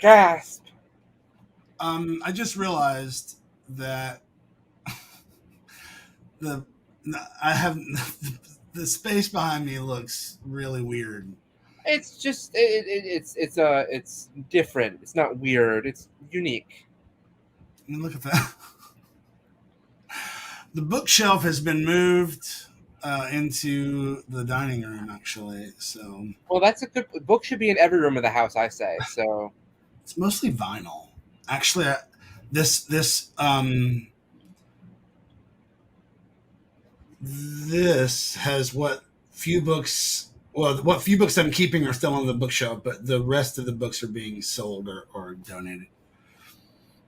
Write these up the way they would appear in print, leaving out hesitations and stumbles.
Gasp. I just realized that the I have the space behind me looks really weird. It's just it's different. It's not weird. It's unique. I mean, look at that. The bookshelf has been moved into the dining room, actually. So Well, that's a good book. Should be in every room of the house, I say. So it's mostly vinyl. Actually, this has what few books I'm keeping are still on the bookshelf, but the rest of the books are being sold or donated.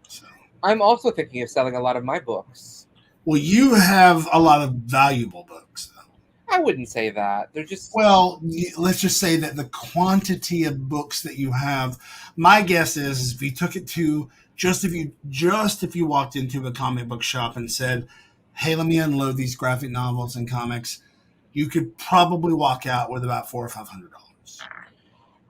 So, I'm also thinking of selling a lot of my books. well, you have a lot of valuable books, though. I wouldn't say that. They're just Well, let's just say that the quantity of books that you have, my guess is if you took it to if you walked into a comic book shop and said, "Hey, let me unload these graphic novels and comics," you could probably walk out with about $400 or $500.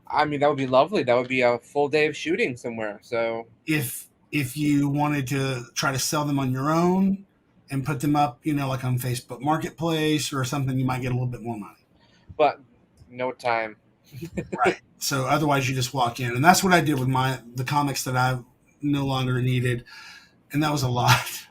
I mean, that would be lovely. That would be a full day of shooting somewhere. So If you wanted to try to sell them on your own and put them up, like on Facebook Marketplace or something, you might get a little bit more money. but no time. Right. So otherwise, you just walk in, and that's what I did with the comics that I no longer needed, and that was a lot.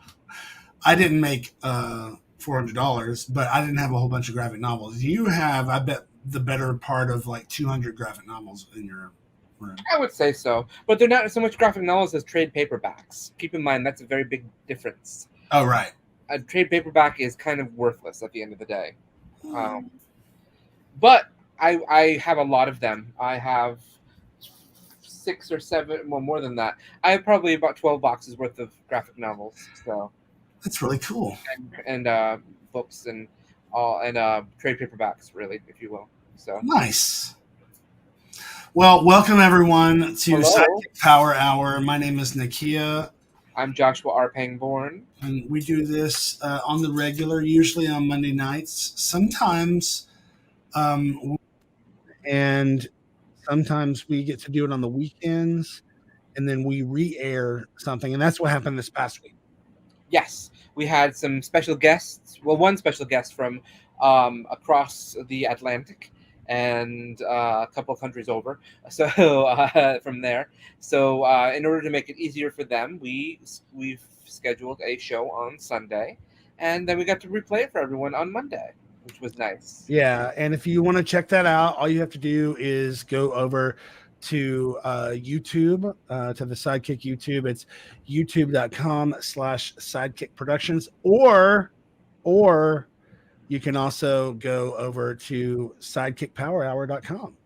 I didn't make $400, but I didn't have a whole bunch of graphic novels. You have, I bet, the better part of like 200 graphic novels in your room. I would say so, but they're not so much graphic novels as trade paperbacks. Keep in mind that's a very big difference. Oh, right. A trade paperback is kind of worthless at the end of the day. But I have a lot of them. I have 6 or 7, well, more than that. I have probably about 12 boxes worth of graphic novels. So That's really cool. and books and trade paperbacks, really, if you will. So nice. Well, welcome everyone to SideKick Power Hour. My name is Nakia. I'm Joshua R. Pangborn. And we do this on the regular, usually on Monday nights. Sometimes, and sometimes we get to do it on the weekends, and then we re-air something. And that's what happened this past week. Yes, we had some special guests. Well, one special guest from across the Atlantic and a couple of countries over. So from there. So in order to make it easier for them, we've scheduled a show on Sunday, and then we got to replay it for everyone on Monday, which was nice. Yeah, and if you want to check that out, all you have to do is go over to YouTube, to the SideKick YouTube. It's youtube.com/SideKick Productions, or you can also go over to sidekickpowerhour.com,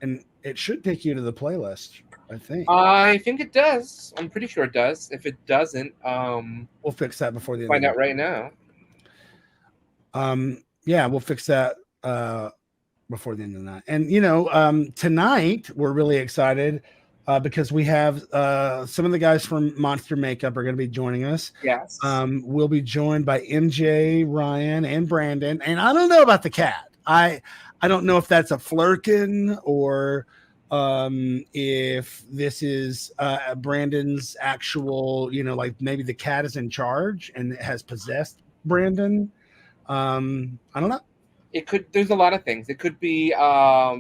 and it should take you to the playlist. I think it does. I'm pretty sure it does. If it doesn't, we'll fix that before the end. Find out right now. Yeah, we'll fix that before the end of the night. And tonight we're really excited because we have some of the guys from Monster Makeup are going to be joining us. Yes. We'll be joined by MJ, Ryan, and Brandon. And I don't know about the cat. I don't know if that's a flirkin or if this is Brandon's actual, like maybe the cat is in charge and it has possessed Brandon. I don't know. It could. There's a lot of things. It could be a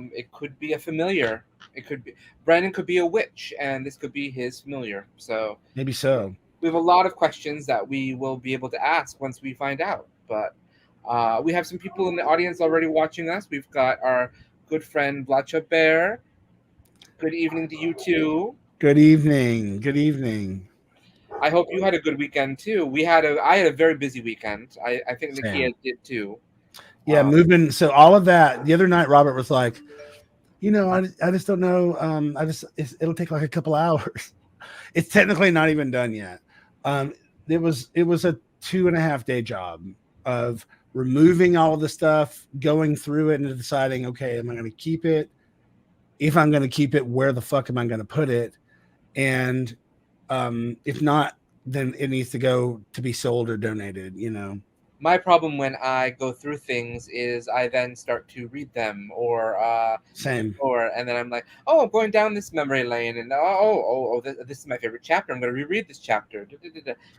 familiar. It could be Brandon could be a witch, and this could be his familiar. So maybe so. We have a lot of questions that we will be able to ask once we find out. But we have some people in the audience already watching us. We've got our good friend Bloodshot Bear. Good evening to you too. Good evening. Good evening. I hope you had a good weekend too. I had a very busy weekend. I think Nakia did too. Yeah, moving. So all of that. The other night, Robert was like, I just don't know. It'll take like a couple hours. It's technically not even done yet. It was a 2.5 day job of removing all of the stuff, going through it, and deciding, okay, am I going to keep it? If I'm going to keep it, where the fuck am I going to put it? And if not, then it needs to go to be sold or donated. My problem when I go through things is I then start to read them Same. and then I'm like, oh, I'm going down this memory lane, and this is my favorite chapter. I'm going to reread this chapter,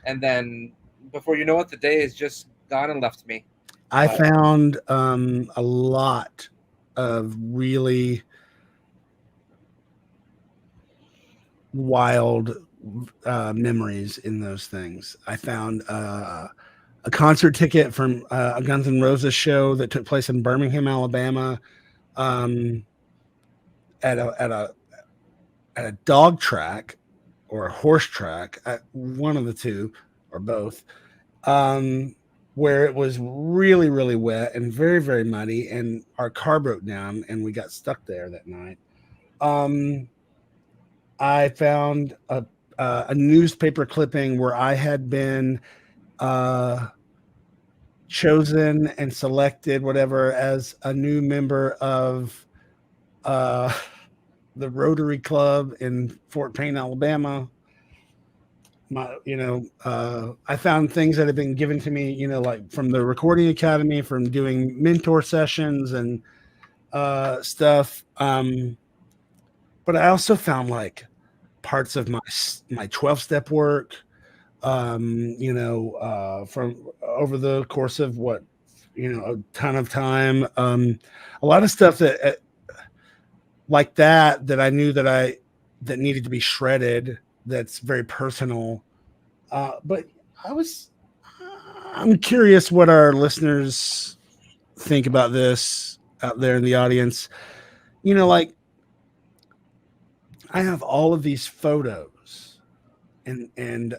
and then before you know it, the day is just gone and left me. I But found a lot of really wild memories in those things. I found a concert ticket from a Guns N' Roses show that took place in Birmingham, Alabama, um, at a dog track or a horse track, one of the two or both, um, where it was really, really wet and very, very muddy, and our car broke down and we got stuck there that night. Um, I found a newspaper clipping where I had been uh, chosen and selected, whatever, as a new member of uh, the Rotary Club in Fort Payne, Alabama. I found things that had been given to me, like from the Recording Academy, from doing mentor sessions and stuff. But I also found like parts of my 12-step work, from over the course of a ton of time. A lot of stuff that like that I knew that needed to be shredded. That's very personal. But I was, I'm curious what our listeners think about this out there in the audience. Like I have all of these photos and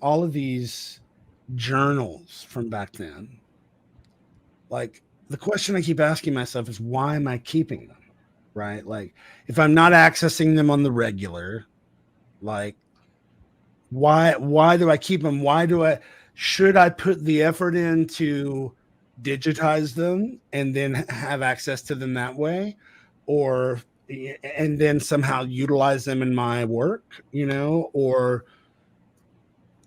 all of these journals from back then. Like the question I keep asking myself is, why am I keeping them? Right? Like if I'm not accessing them on the regular, like why do I keep them? Should I put the effort in to digitize them and then have access to them that way, or and then somehow utilize them in my work, or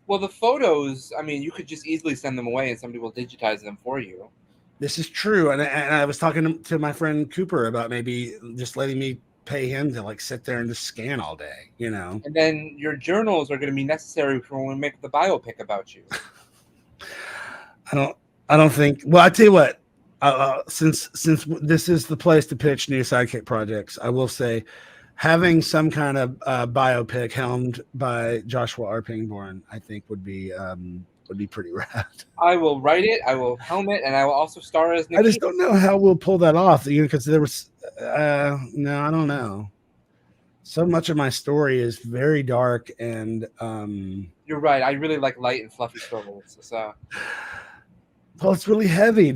well, the photos, I mean, you could just easily send them away, and somebody will digitize them for you. this is true. And I was talking to my friend Cooper about maybe just letting me pay him to like sit there and just scan all day, And then your journals are going to be necessary for when we make the biopic about you. I don't think. Well, I tell you what. Since this is the place to pitch new sidekick projects, I will say, having some kind of biopic helmed by Joshua R. Pangborn, I think would be pretty rad. I will write it. I will helm it, and I will also star as Nakia. I just don't know how we'll pull that off. Because there was no, I don't know. So much of my story is very dark, and You're right. I really like light and fluffy stories. So. Well, it's really heavy.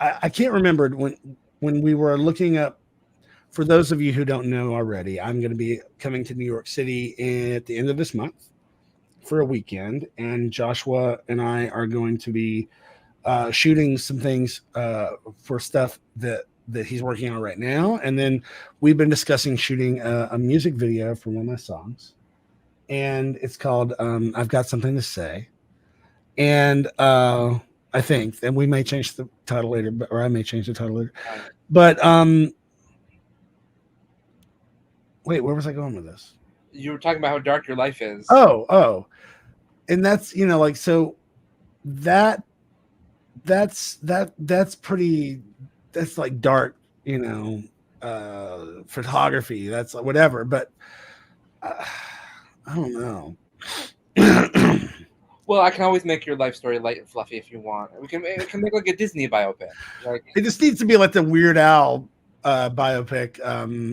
I can't remember when we were looking up. For those of you who don't know already, I'm going to be coming to New York City at the end of this month for a weekend, and Joshua and I are going to be shooting some things for stuff that he's working on right now, and then we've been discussing shooting a music video for one of my songs, and it's called "I've Got Something to Say," and I think, and we may change the title later, or I may change the title later. But wait, where was I going with this? You were talking about how dark your life is. Oh, and that's so that's pretty. That's like dark, photography. That's like whatever, but I don't know. Well, I can always make your life story light and fluffy if you want. We can make like a Disney biopic. Like it just needs to be like the Weird Al biopic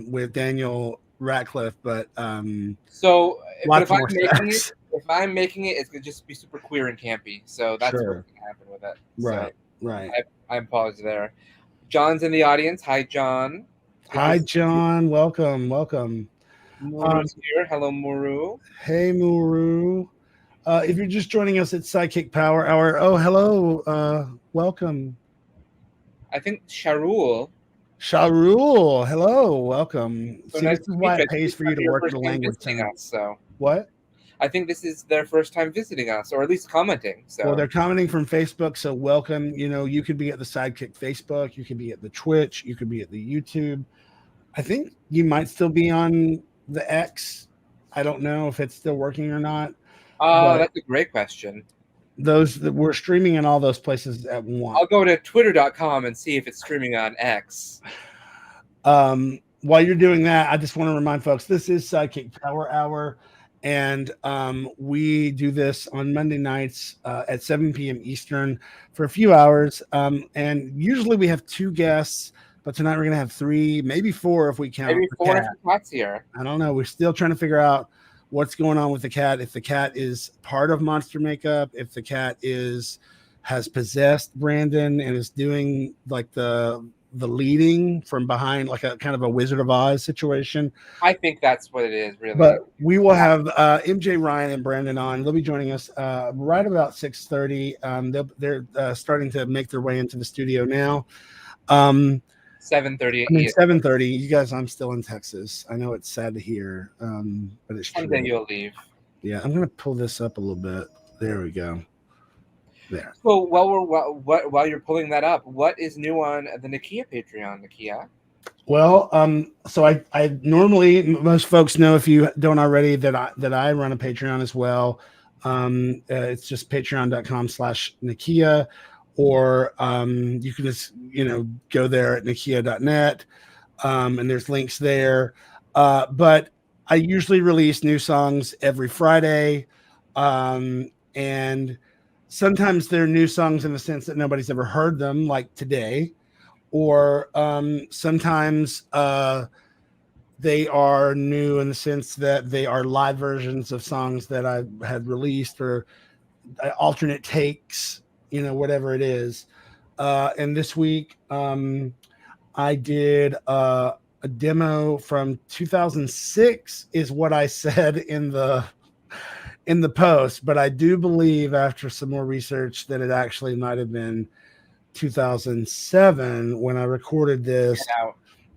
with Daniel Radcliffe, but if I'm making it, it's gonna just be super queer and campy. So that's what's gonna happen with it. Right, so right. I pause there. John's in the audience. Hi, John. Hi, John. Welcome. Muru's here. Hello, Muru. Hey, Muru. If you're just joining us at SideKick Power Hour, oh, hello. Welcome. I think Sharul, hello. Welcome. So See, nice this is why it pays for you to work the language. So what? I think this is their first time visiting us, or at least commenting. So Well, they're commenting from Facebook, so welcome. You could be at the SideKick Facebook, you could be at the Twitch, you could be at the YouTube. I think you might still be on the X. I don't know if it's still working or not. But that's a great question. those that we're streaming in all those places at once. I'll go to twitter.com and see if it's streaming on X. While you're doing that, I just want to remind folks this is SideKick Power Hour, and we do this on Monday nights at 7 p.m. Eastern for a few hours. And usually we have 2 guests, but tonight we're going to have 3, maybe 4 if we count. Maybe 4 if the cat's here. I don't know. We're still trying to figure out what's going on with the cat. If the cat is part of monster makeup, if the cat has possessed Brandon and is doing like the leading from behind, like a kind of a Wizard of Oz situation. I think that's what it is, really. But we will have MJ, Ryan, and Brandon on. They'll be joining us right about 6:30. They're starting to make their way into the studio now. 7:30. 7:30. You guys, I'm still in Texas. I know it's sad to hear, but it's true. Someday you'll leave. Yeah, I'm gonna pull this up a little bit. There we go. There. So while you're pulling that up, what is new on the Nakia Patreon, Nakia? Well, so I normally, most folks know, if you don't already, that I run a Patreon as well. It's just patreon.com/Nakia, or you can just go there at nakia.net, and there's links there. But I usually release new songs every Friday, and sometimes they're new songs in the sense that nobody's ever heard them, like today, or sometimes they are new in the sense that they are live versions of songs that I had released, or alternate takes, whatever it is. And this week, I did a demo from 2006, is what I said in the post, but I do believe after some more research that it actually might have been 2007 when I recorded this.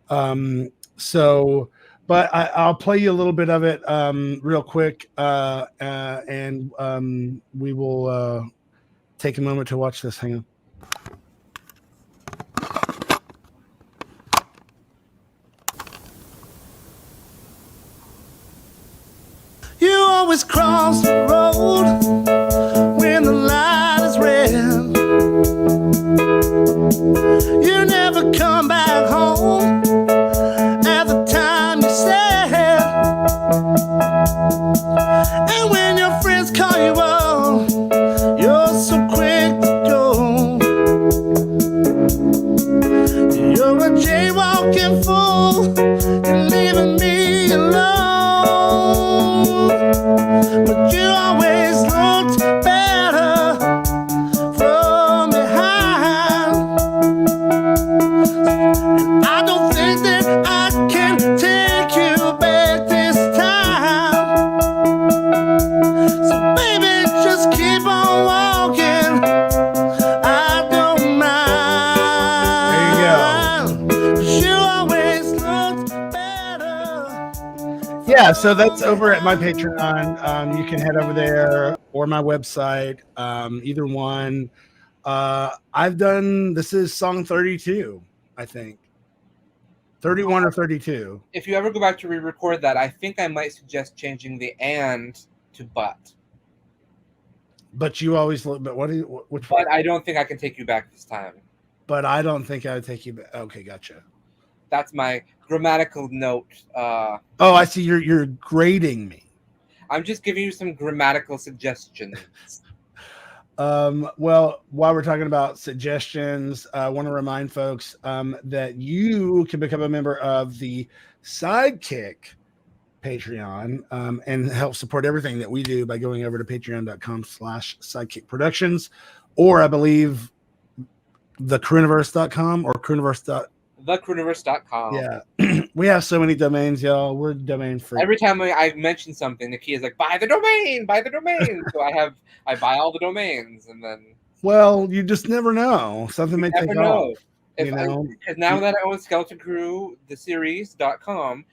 But I'll play you a little bit of it real quick, and we will take a moment to watch this. Hang on. You always cross the road when the light is red. You never come back home at the time you said. And when your friends call you up, you're so quick to go. You're a jaywalking fool, you're leaving me alone. But you always looked better from behind. And I don't think that I can take you back this time. So baby, just keep on walking, I don't mind. There you go. You always looked better. Yeah, so that's over at my Patreon. You can head over there, or my website, either one. This is song 32, I think. 31 or 32. If you ever go back to re-record that, I think I might suggest changing the "and" to "but." But you always look. But which one? But I don't think I can take you back this time. But I don't think I would take you back. Okay, gotcha. That's my grammatical note. Oh, I see. You're grading me. I'm just giving you some grammatical suggestions. Well, while we're talking about suggestions, I want to remind folks that you can become a member of the SideKick Patreon and help support everything that we do by going over to patreon.com/SideKick Productions, or I believe thecrooniverse.com or crooniverse. Thecrooniverse.com. Yeah. We have so many domains, y'all. We're domain free. Every time I mention something, Nakia's like, buy the domain. So I buy all the domains, and then. Well, you just never know. Something may take off. Because now that I own Skeleton Crew, the series.com,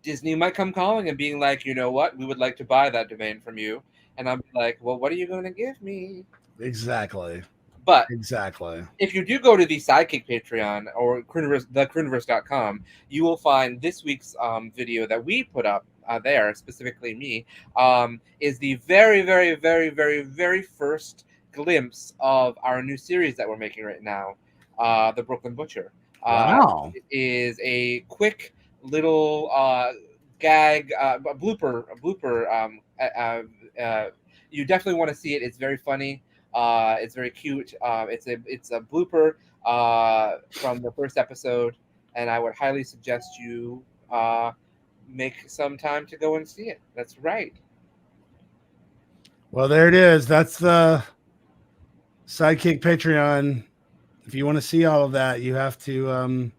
Disney might come calling and being like, you know what, we would like to buy that domain from you, and I'm like, well, what are you going to give me? Exactly. But Exactly. if you do go to the Sidekick Patreon or thecrooniverse.com, you will find this week's video that we put up there, specifically me, is the very, very, very, very, very first glimpse of our new series that we're making right now, The Brooklyn Butcher. Wow. It is a quick little gag, a blooper. You definitely want to see it. It's very funny. It's very cute. It's a blooper from the first episode, and I would highly suggest you make some time to go and see it. That's right. Well, there it is. That's the Sidekick Patreon. If you want to see all of that, you have to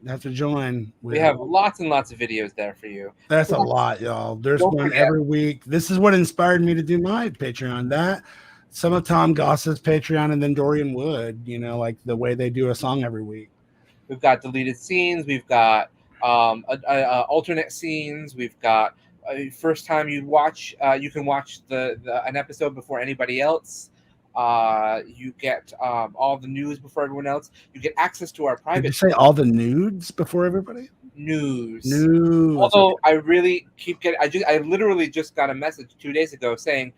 join. We have lots and lots of videos there for you. That's a lot, y'all. There's Don't one forget. every week. This is what inspired me to do my Patreon. That some of Tom Goss's Patreon, and then Dorian Wood. You know, like the way they do a song every week. We've got deleted scenes. We've got alternate scenes. We've got first time you watch. You can watch an episode before anybody else. You get all the news before everyone else. You get access to our Did private you say all the nudes before everybody? news. News. Although I really keep getting, I literally just got a message 2 days ago saying,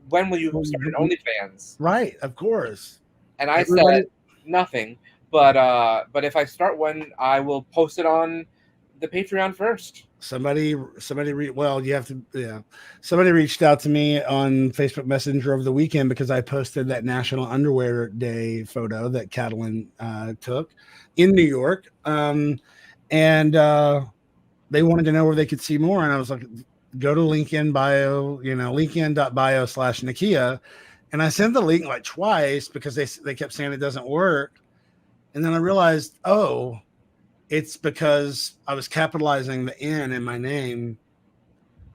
"When will you start an OnlyFans?" Right, of course. And I Everybody- said nothing. But if I start one, I will post it on the Patreon first. Somebody you have to, yeah. Somebody reached out to me on Facebook Messenger over the weekend because I posted that National Underwear Day photo that Catalan took in New York. And they wanted to know where they could see more. And I was like, go to LinkedIn bio, linkedin.bio/Nakia. And I sent the link like twice because they kept saying it doesn't work. And then I realized, oh, it's because I was capitalizing the N in my name.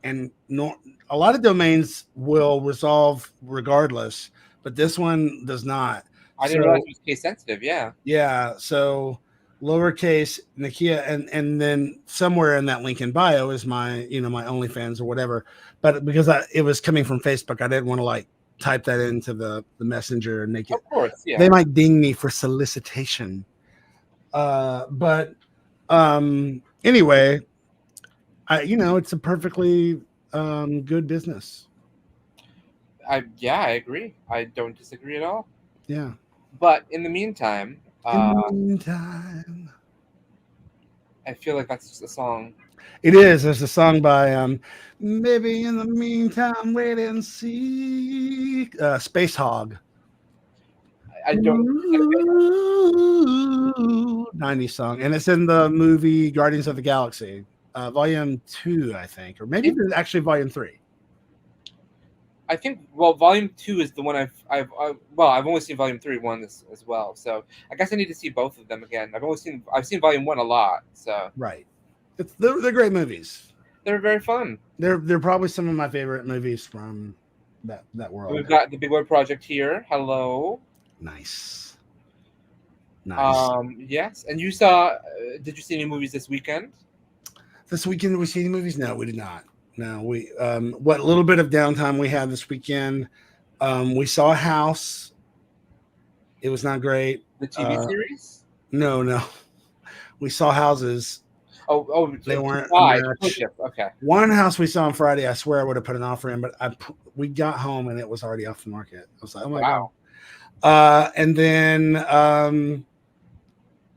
And a lot of domains will resolve regardless, but this one does not. I didn't realize it was case sensitive. Yeah. Yeah. So lowercase Nakia, and then somewhere in that link in bio is my my OnlyFans or whatever. But because it was coming from Facebook, I didn't want to like type that into the messenger and make it. Of course, yeah. They might ding me for solicitation. But anyway, it's a perfectly good business. I agree. I don't disagree at all. Yeah. But in the meantime, I feel like that's just a song. It is. There's a song by maybe in the meantime, wait and see. Space Hog. I don't. 90s song, and it's in the movie Guardians of the Galaxy, Volume 2, I think, or maybe actually Volume 3. I think Volume 2 is the one I've only seen Volume 3 one as well. So I guess I need to see both of them again. I've seen Volume 1 a lot. So right, they're great movies. They're very fun. They're probably some of my favorite movies from that world. We've got the Big Web Project here. Hello. Nice. Yes, and you saw. Did you see any movies this weekend? This weekend, did we see any movies? No, we did not. No, we what little bit of downtime we had this weekend, we saw House. It was not great. The TV series? No, we saw Houses. Oh, they weren't. Okay. One house we saw on Friday, I swear I would have put an offer in, but we got home and it was already off the market. I was like, oh my god. And then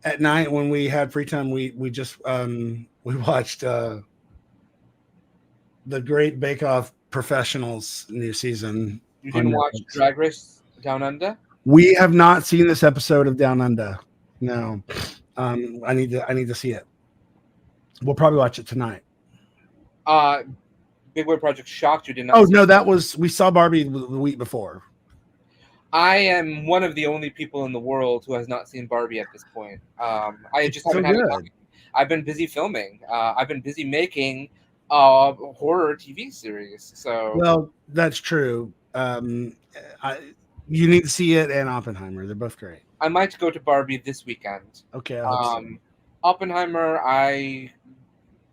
at night when we had free time, we just we watched the Great Bake Off Professionals new season. You didn't watch Drag Race Down Under? We have not seen this episode of Down Under. No. I need to see it. We'll probably watch it tonight. Big Web Project shocked you, did not? Oh no, we saw Barbie the week before. I am one of the only people in the world who has not seen Barbie at this point. I just haven't had time. I've been busy filming. I've been busy making horror TV series. So well, that's true. You need to see it and Oppenheimer. They're both great. I might go to Barbie this weekend. Okay. Oppenheimer, I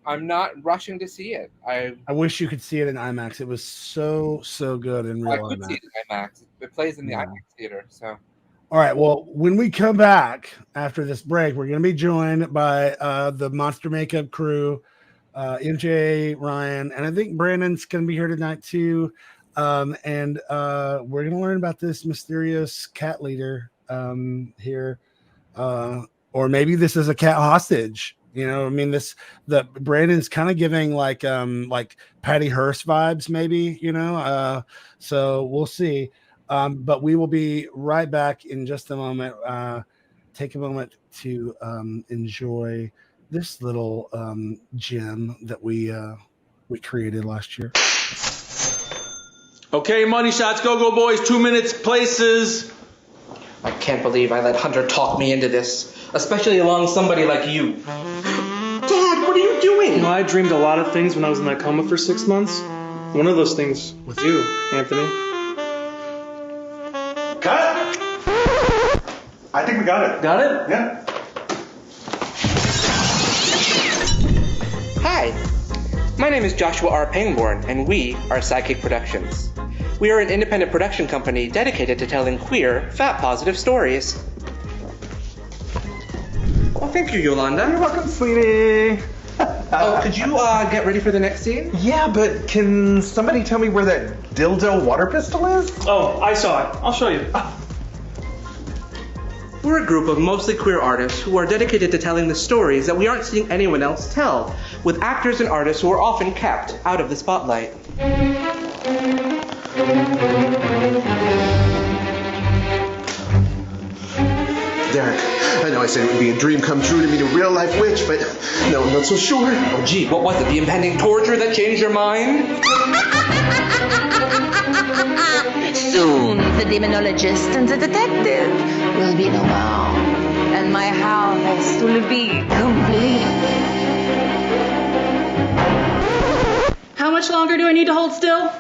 I'm not rushing to see it. I wish you could see it in IMAX. It was so good in real could IMAX. see it in IMAX. It plays in the IMAX theater. So. All right. Well, when we come back after this break, we're going to be joined by the Monster Makeup crew, MJ, Ryan, and I think Brandon's going to be here tonight too. And we're going to learn about this mysterious cat leader here, or maybe this is a cat hostage. You know, I mean, the Brandon's kind of giving like Patty Hearst vibes, maybe. You know, so we'll see. But we will be right back in just a moment. Take a moment to enjoy this little gem that we created last year. Okay, money shots, go boys. 2 minutes, places. I can't believe I let Hunter talk me into this, especially along somebody like you. Dad, what are you doing? You know, I dreamed a lot of things when I was in that coma for 6 months. One of those things was you, Anthony. Cut! I think we got it. Got it? Yeah. Hi, my name is Joshua R. Pangborn, and we are SideKick Productions. We are an independent production company dedicated to telling queer, fat-positive stories. Oh, thank you, Yolanda. You're welcome, sweetie. Oh, could you get ready for the next scene? Yeah, but can somebody tell me where that dildo water pistol is? Oh, I saw it. I'll show you. We're a group of mostly queer artists who are dedicated to telling the stories that we aren't seeing anyone else tell, with actors and artists who are often kept out of the spotlight. Derek, I know I said it would be a dream come true to meet a real-life witch, but no, I'm not so sure. Oh, gee, what was it? The impending torture that changed your mind? Soon, the demonologist and the detective will be no more, and my house will be complete. How much longer do I need to hold still?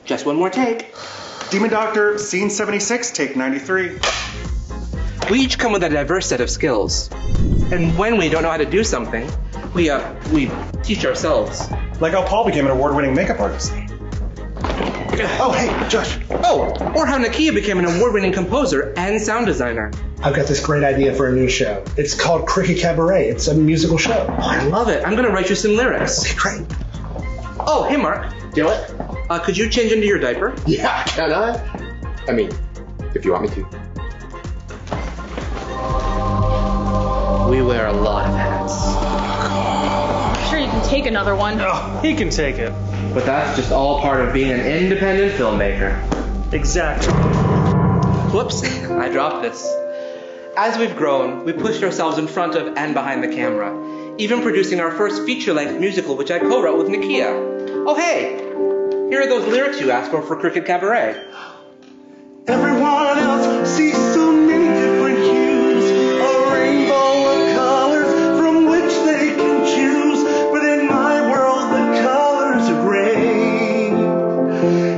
Just one more take. Demon Doctor, scene 76, take 93. We each come with a diverse set of skills. And when we don't know how to do something, we teach ourselves. Like how Paul became an award-winning makeup artist. Oh, hey, Josh. Oh, or how Nakia became an award-winning composer and sound designer. I've got this great idea for a new show. It's called Cricket Cabaret. It's a musical show. Oh, I love it. I'm gonna write you some lyrics. Okay, great. Oh, hey, Mark. Do it? Could you change into your diaper? Yeah, can I? I mean, if you want me to. We wear a lot of hats. I'm sure you can take another one. Oh, he can take it. But that's just all part of being an independent filmmaker. Exactly. Whoops, I dropped this. As we've grown, we pushed ourselves in front of and behind the camera, even producing our first feature-length musical, which I co-wrote with Nakia. Oh, hey, here are those lyrics you asked for Cricket Cabaret. Everyone else sees so many different hues, a rainbow of colors from which they can choose. But in my world, the colors are gray.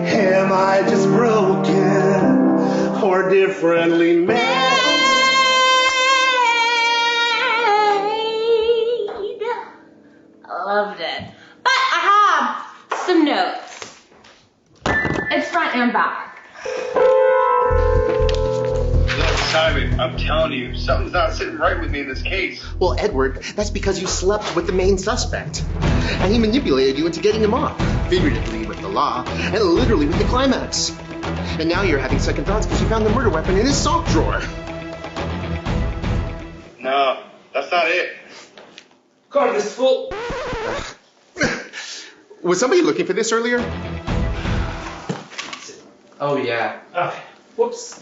Am I just broken or differently made? Loved it. But I have some notes. It's front and back. Look, Simon, I'm telling you, something's not sitting right with me in this case. Well, Edward, that's because you slept with the main suspect. And he manipulated you into getting him off. Figuratively with the law, and literally with the climax. And now you're having second thoughts because you found the murder weapon in his sock drawer. No, that's not it. Car, this fool. Was somebody looking for this earlier? Oh, yeah. Okay. Whoops.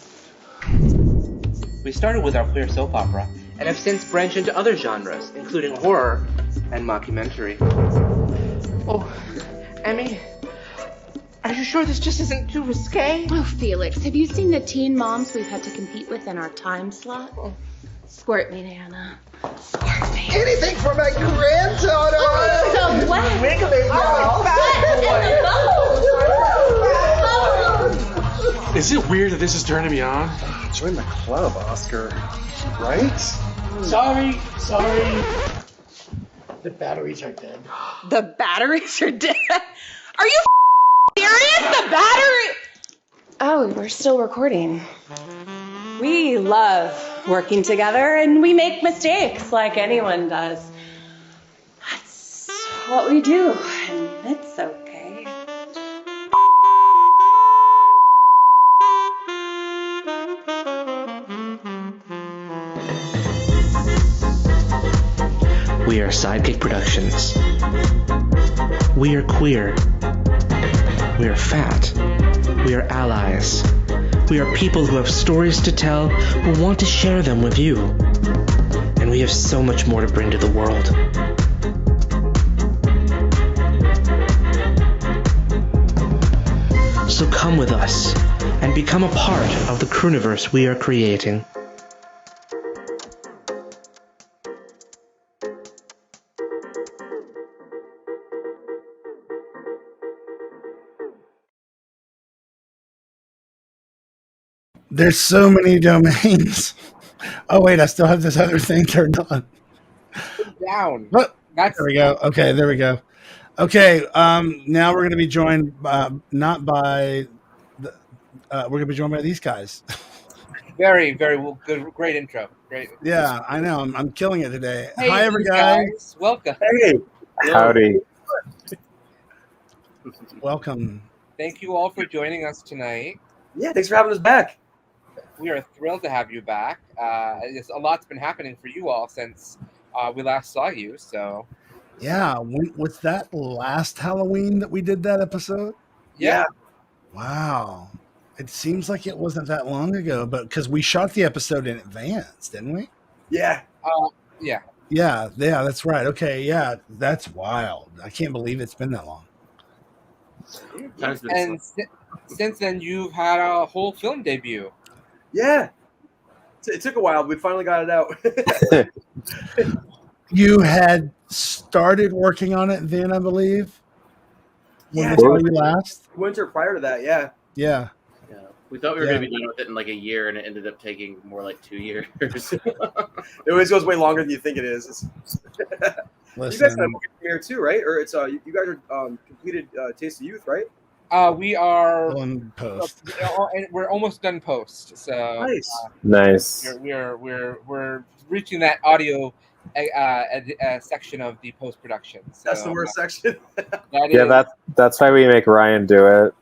We started with our queer soap opera, and have since branched into other genres, including horror and mockumentary. Oh, Emmy, are you sure this just isn't too risque? Oh, Felix, have you seen the teen moms we've had to compete with in our time slot? Squirt me, Nana. Squirt me. Anything for my granddaughter! Oh, so wet. Wiggling now. Is it weird that this is turning me on? Join the club, Oscar. Right? Sorry. The batteries are dead. The batteries are dead. Are you serious? The battery. Oh, we're still recording. We love working together and we make mistakes like anyone does. That's what we do, and it's okay. We are SideKick Productions. We are queer. We are fat. We are allies. We are people who have stories to tell, who want to share them with you. And we have so much more to bring to the world. So come with us and become a part of the Crooniverse we are creating. There's so many domains. Oh wait, I still have this other thing turned on. Down. What? That's There we go. Okay, there we go. Okay, now we're going to be joined not by the, we're going to be joined by these guys. very, very well, good, great intro. Great. Yeah, I know. I'm killing it today. Hey, Hi, every you guy. guys. Welcome. Hey. Howdy. Welcome. Thank you all for joining us tonight. Yeah, thanks for having us back. We are thrilled to have you back. A lot's been happening for you all since we last saw you. So, Yeah, was that last Halloween that we did that episode? yeah. Wow. It seems like it wasn't that long ago, but because we shot the episode in advance, didn't we? Yeah. Yeah. Yeah, that's right. Okay, yeah, that's wild. I can't believe it's been that long. And since then, you've had a whole film debut. Yeah. It took a while, but we finally got it out. You had started working on it then, I believe. When we saw you last. Winter prior to that, yeah. Yeah. Yeah. We thought we were going to be done with it in like a year, and it ended up taking more like 2 years. It always goes way longer than you think it is. You guys had a movie premiere too, right? Or it's you guys are completed Taste of Youth, right? We are on post. We're almost done post. So nice. We're reaching that audio section of the post production. So, that's the worst section. That's why we make Ryan do it.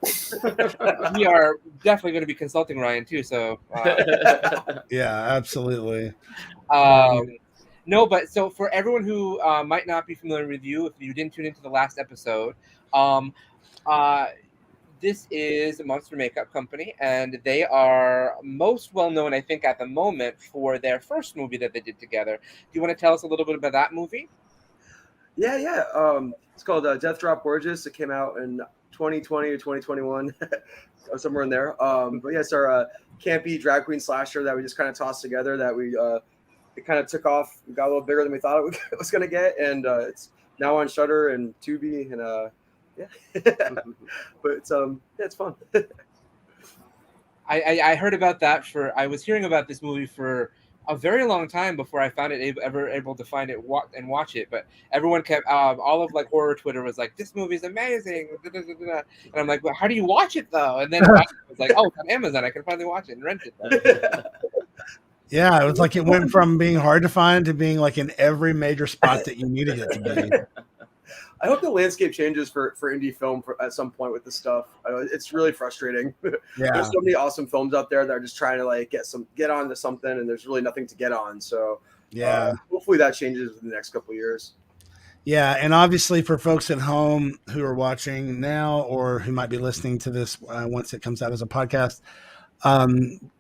We are definitely going to be consulting Ryan too. So yeah, absolutely. No, but so for everyone who might not be familiar with you, if you didn't tune into the last episode, this is a Monster Makeup Company, and they are most well known, I think, at the moment for their first movie that they did together. Do you want to tell us a little bit about that movie? Yeah. It's called Death Drop Gorgeous. It came out in 2020 or 2021, somewhere in there. But yeah, it's our campy drag queen slasher that we just kind of tossed together. That it kind of took off. We got a little bigger than we thought it was going to get, and it's now on Shudder and Tubi, and yeah. But it's it's fun. I heard about that I was hearing about this movie for a very long time before I found it ever able to find it and watch it. But everyone kept all of like horror Twitter was like, this movie's amazing, and I'm like, well, how do you watch it though? And then I was like, oh, it's on Amazon, I can finally watch it and rent it. Yeah, it was like it went from being hard to find to being like in every major spot that you needed it to be. I hope the landscape changes for indie film at some point with this stuff. It's really frustrating. Yeah. There's so many awesome films out there that are just trying to like get onto something, and there's really nothing to get on. So yeah, hopefully that changes in the next couple of years. Yeah, and obviously for folks at home who are watching now or who might be listening to this once it comes out as a podcast,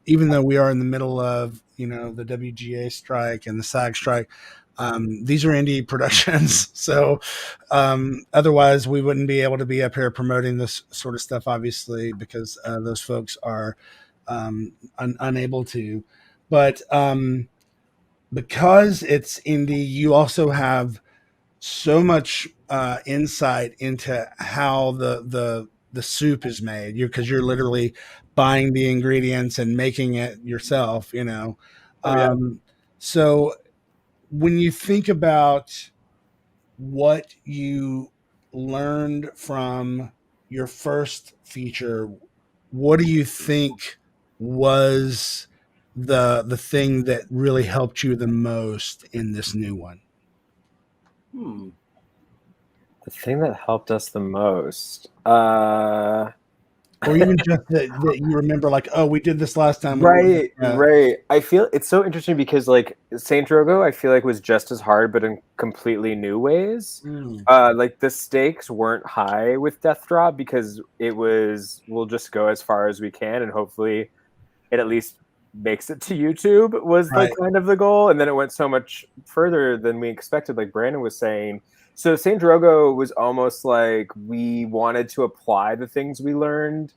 even though we are in the middle of the WGA strike and the SAG strike. These are indie productions, so otherwise we wouldn't be able to be up here promoting this sort of stuff, obviously, because those folks are unable to. But because it's indie, you also have so much insight into how the soup is made, because you're literally buying the ingredients and making it yourself, So when you think about what you learned from your first feature. What do you think was the thing that really helped you the most in this new one? The thing that helped us the most, or even just that you remember, like, oh, we did this last time. Right. I feel it's so interesting because like Saint Drogo, I feel like was just as hard, but in completely new ways. Like the stakes weren't high with Death Drop because it was we'll just go as far as we can and hopefully it at least makes it to YouTube was like kind of the goal, and then it went so much further than we expected. Like Brandon was saying. So Saint Drogo was almost like we wanted to apply the things we learned.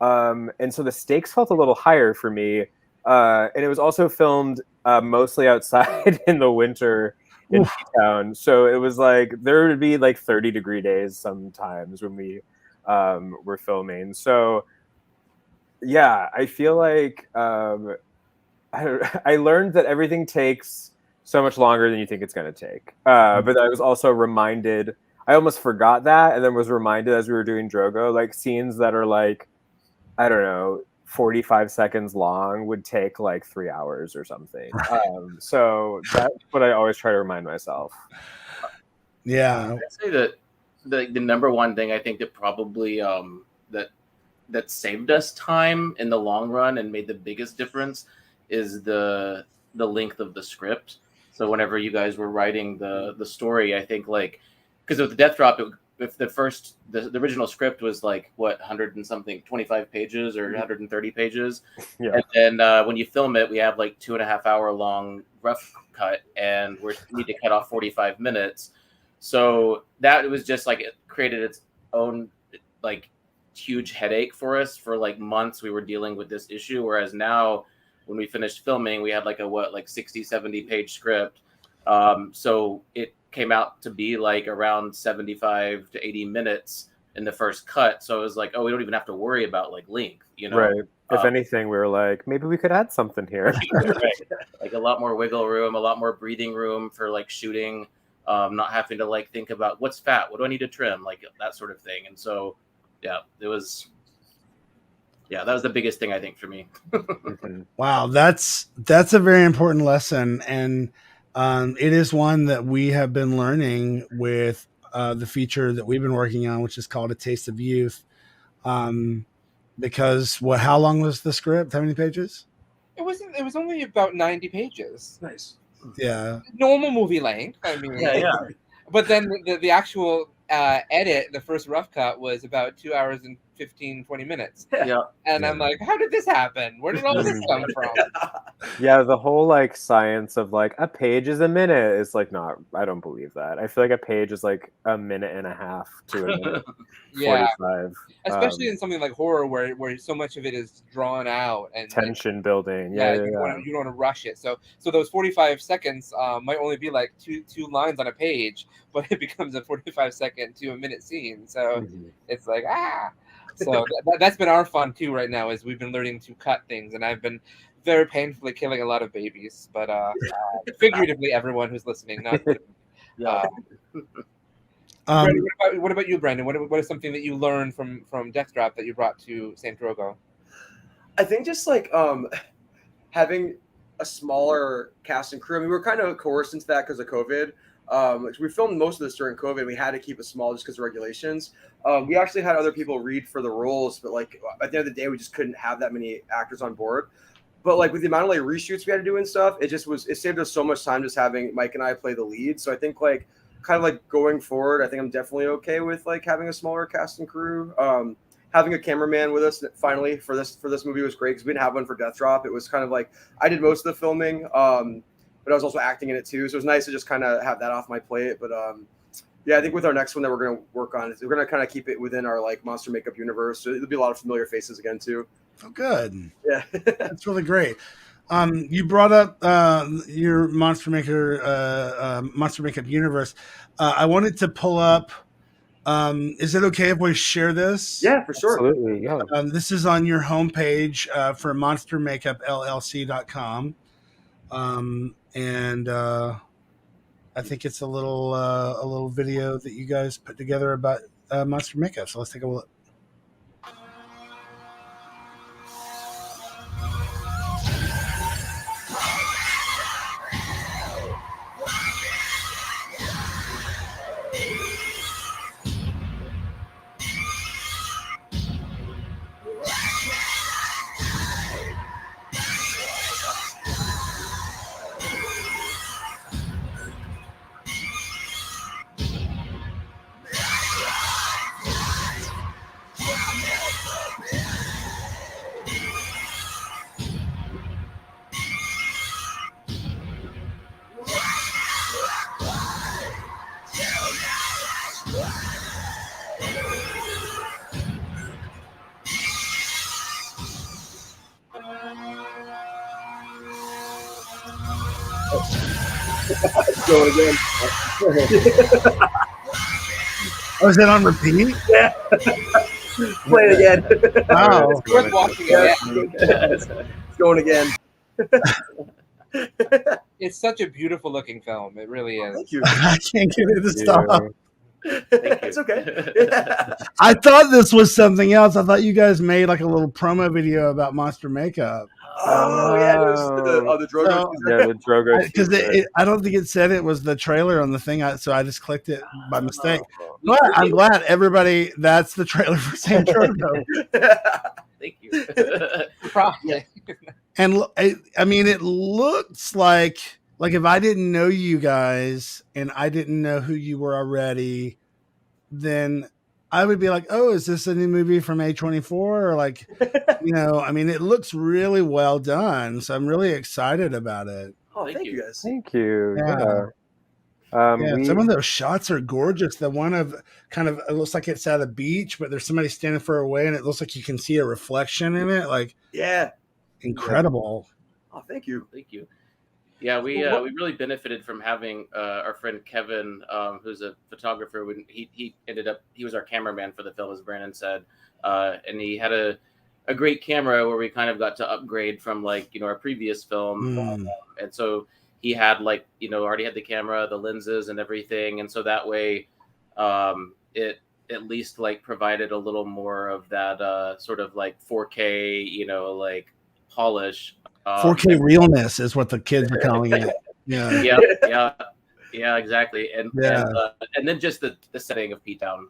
And so the stakes felt a little higher for me. And it was also filmed mostly outside in the winter in P-Town. So it was like there would be like 30-degree days sometimes when we were filming. So yeah, I feel like I learned that everything takes so much longer than you think it's going to take. But I was also reminded, I almost forgot that, and then was reminded as we were doing Drogo, like scenes that are like, I don't know, 45 seconds long would take like 3 hours or something. So that's what I always try to remind myself. Yeah. I'd say that the number one thing I think that probably that saved us time in the long run and made the biggest difference is the length of the script. So whenever you guys were writing the story, I think like because with the Death Drop, if the original script was like what 100 and something 25 pages or 130 pages, and then when you film it, we have like 2.5 hour long rough cut, and we need to cut off 45 minutes. So that was just like it created its own like huge headache for us for like months. We were dealing with this issue, whereas now when we finished filming, we had like a 60, 70 page script. So it came out to be like around 75 to 80 minutes in the first cut. So it was like, oh, we don't even have to worry about like length, you know? Right. If anything, we were like, maybe we could add something here. Like a lot more wiggle room, a lot more breathing room for like shooting, not having to like think about what's fat, what do I need to trim, like that sort of thing. And so, yeah, that was the biggest thing I think for me. Wow, that's a very important lesson, and it is one that we have been learning with the feature that we've been working on, which is called A Taste of Youth. Because how long was the script? How many pages? It was only about 90 pages. Nice. Yeah. Normal movie length. I mean, yeah. But then the actual edit, the first rough cut, was about 2 hours and 15, 20 minutes. Yeah. And I'm like, how did this happen? Where did all this come from? Yeah, the whole like science of like a page is a minute is like not. I don't believe that. I feel like a page is like a minute and a half to a minute. Yeah. 45. Especially in something like horror where so much of it is drawn out and tension building. You don't want to rush it. So those 45 seconds might only be like two lines on a page, but it becomes a 45-second to a minute scene. So it's like So that's been our fun too right now, is we've been learning to cut things, and I've been very painfully killing a lot of babies, but figuratively, everyone who's listening, not. Brandon, what about you, Brandon? What is something that you learned from Death Drop that you brought to Saint Drogo? I think just like having a smaller cast and crew. I mean, we were kind of coerced into that because of COVID. We filmed most of this during COVID. We had to keep it small just because of regulations. We actually had other people read for the roles, but like at the end of the day, we just couldn't have that many actors on board. But like with the amount of like reshoots we had to do and stuff, it saved us so much time just having Mike and I play the lead. So I think like kind of like going forward, I think I'm definitely okay with like having a smaller cast and crew. Having a cameraman with us finally for this movie was great because we didn't have one for Death Drop. It was kind of like I did most of the filming, but I was also acting in it too. So it was nice to just kind of have that off my plate. But yeah, I think with our next one that we're going to work on, we're going to kind of keep it within our like monster makeup universe. So there'll be a lot of familiar faces again too. Oh, good. Yeah, that's really great. You brought up your monster makeup universe. I wanted to pull up. Is it okay if we share this? Yeah, for sure. Absolutely. Yeah. This is on your homepage for monstermakeupllc.com. And I I think it's a little video that you guys put together about monster makeup. So let's take a look. It's going again. Oh, is that on repeat? Yeah. Play it again. Wow. It's worth watching again. It's going again. It's such a beautiful looking film. It really is. Thank you. I can't get it to stop. It's okay. I thought this was something else. I thought you guys made like a little promo video about monster makeup. Oh yeah, the Drogo. Yeah, the Drogo. Because I don't think it said it was the trailer on the thing, so I just clicked it by mistake. But I'm glad everybody. That's the trailer for San Drogo. Thank you. Probably. And I mean, it looks like if I didn't know you guys and I didn't know who you were already, then I would be like, oh, is this a new movie from A24? Or like, I mean, it looks really well done. So I'm really excited about it. Oh, thank you guys. Thank you. Yeah. Yeah. Some of those shots are gorgeous. The one of it looks like it's at a beach, but there's somebody standing far away and it looks like you can see a reflection in it. Like, yeah, incredible. Oh, thank you. Thank you. Yeah, we really benefited from having our friend Kevin, who's a photographer. When he was our cameraman for the film, as Brandon said, and he had a great camera where we kind of got to upgrade from our previous film, and so he had already had the camera, the lenses, and everything, and so that way, it at least provided a little more of that sort of 4K, polish. 4K realness is what the kids are calling it. Yeah, exactly. And then just the setting of P-Town,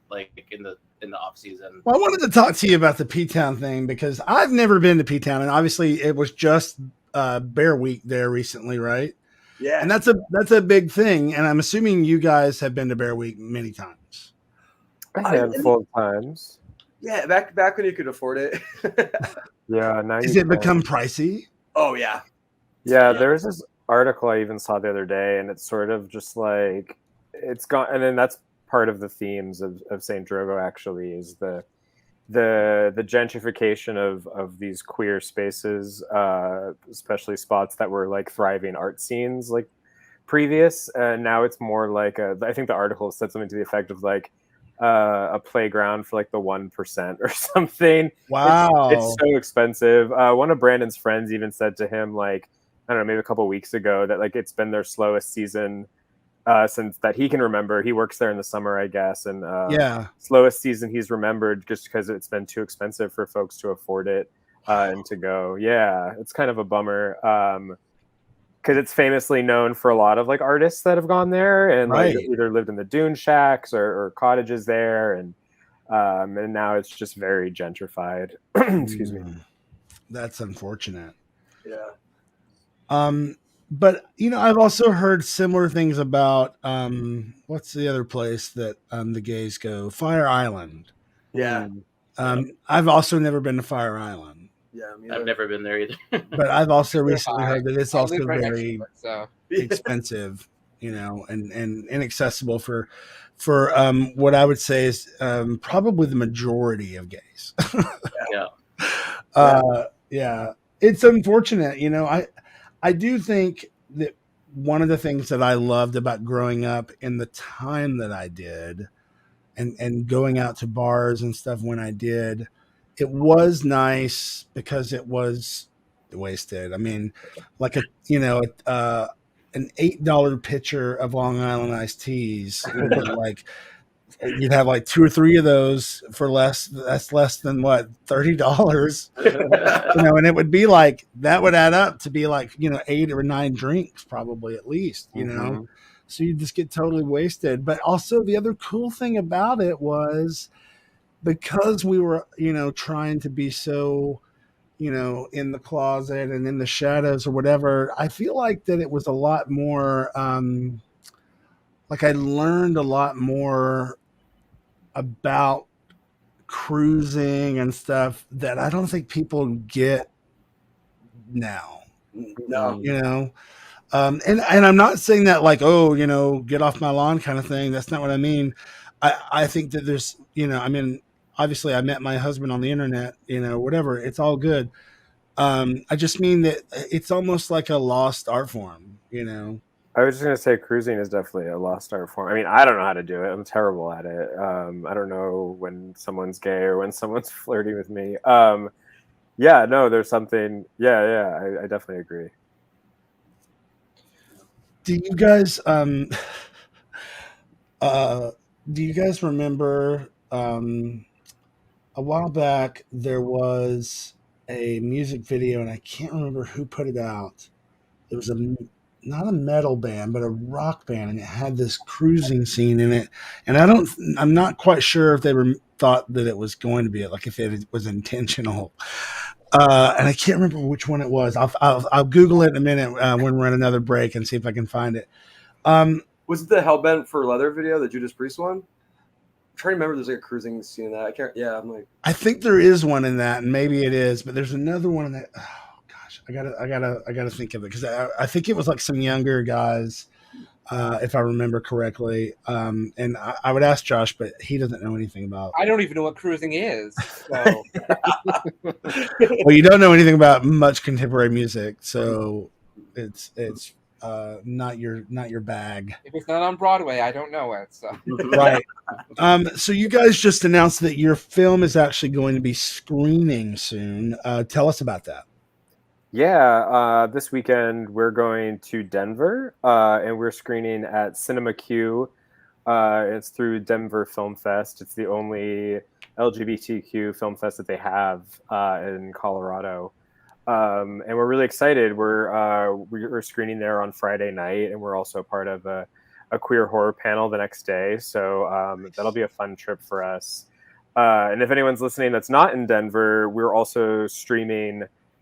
in the off season. Well, I wanted to talk to you about the P-Town thing because I've never been to P-Town, and obviously it was just Bear Week there recently, right? Yeah, and that's a big thing. And I'm assuming you guys have been to Bear Week many times. A handful of times. Yeah, back when you could afford it. Yeah, now Has it become pricey? Oh yeah. Yeah, there's this article I even saw the other day, and it's sort of just it's gone, and then that's part of the themes of St. Drogo actually is the gentrification of these queer spaces, especially spots that were thriving art scenes previous, and now it's more I think the article said something to the effect of a playground for the 1% or something. Wow, it's so expensive. One of Brandon's friends even said to him I don't know, maybe a couple of weeks ago that it's been their slowest season since that he can remember. He works there in the summer, I guess, and slowest season he's remembered just because it's been too expensive for folks to afford it and to go. Yeah, it's kind of a bummer. Because it's famously known for a lot of artists that have gone there and either lived in the dune shacks or cottages there, and now it's just very gentrified. Excuse me. That's unfortunate. Yeah. But I've also heard similar things about what's the other place that the gays go? Fire Island. Yeah. I've also never been to Fire Island. Yeah, I've never been there either. But I've also recently heard that it's also right very expensive, and inaccessible for what I would say is probably the majority of gays. Yeah. It's unfortunate. I do think that one of the things that I loved about growing up in the time that I did and going out to bars and stuff when I did, it was nice because it was wasted. I mean, an $8 pitcher of Long Island iced teas, but like you'd have like 2 or 3 of those for less. That's less than what, $30, and it would be like that would add up to be like 8 or 9 drinks probably at least. So you just get totally wasted. But also the other cool thing about it was because we were trying to be so in the closet and in the shadows or whatever. I feel like that it was a lot more. Like I learned a lot more about cruising and stuff that I don't think people get now. No. And I'm not saying that like, get off my lawn kind of thing. That's not what I mean. I think that there's, obviously I met my husband on the internet, whatever. It's all good. I just mean that it's almost like a lost art form, I was just going to say cruising is definitely a lost art form. I mean, I don't know how to do it. I'm terrible at it. I don't know when someone's gay or when someone's flirting with me. Yeah, no, there's something. Yeah, I definitely agree. Do you guys remember a while back there was a music video and I can't remember who put it out. It was not a metal band, but a rock band, and it had this cruising scene in it. And I'm not quite sure if they thought that it was going to be like if it was intentional. And I can't remember which one it was. I'll Google it in a minute when we're at another break and see if I can find it. Was it the Hellbent for Leather video, the Judas Priest one? I'm trying to remember. There's like a cruising scene in that. I can't. Yeah, I'm like. I think there is one in that, and maybe it is, but there's another one in that. Oh gosh, I gotta think of it because I think it was like some younger guys, if I remember correctly. And I would ask Josh, but he doesn't know anything about. I don't even know what cruising is. So. Well, you don't know anything about much contemporary music, so it's not your bag. If it's not on Broadway, I don't know it. So. Right. So you guys just announced that your film is actually going to be screening soon. Tell us about that. Yeah, this weekend we're going to Denver, and we're screening at Cinema Q. It's through Denver Film Fest. It's the only LGBTQ film fest that they have in Colorado. And we're really excited. We're screening there on Friday night, and we're also part of a queer horror panel the next day. So that'll be a fun trip for us. And if anyone's listening that's not in Denver, we're also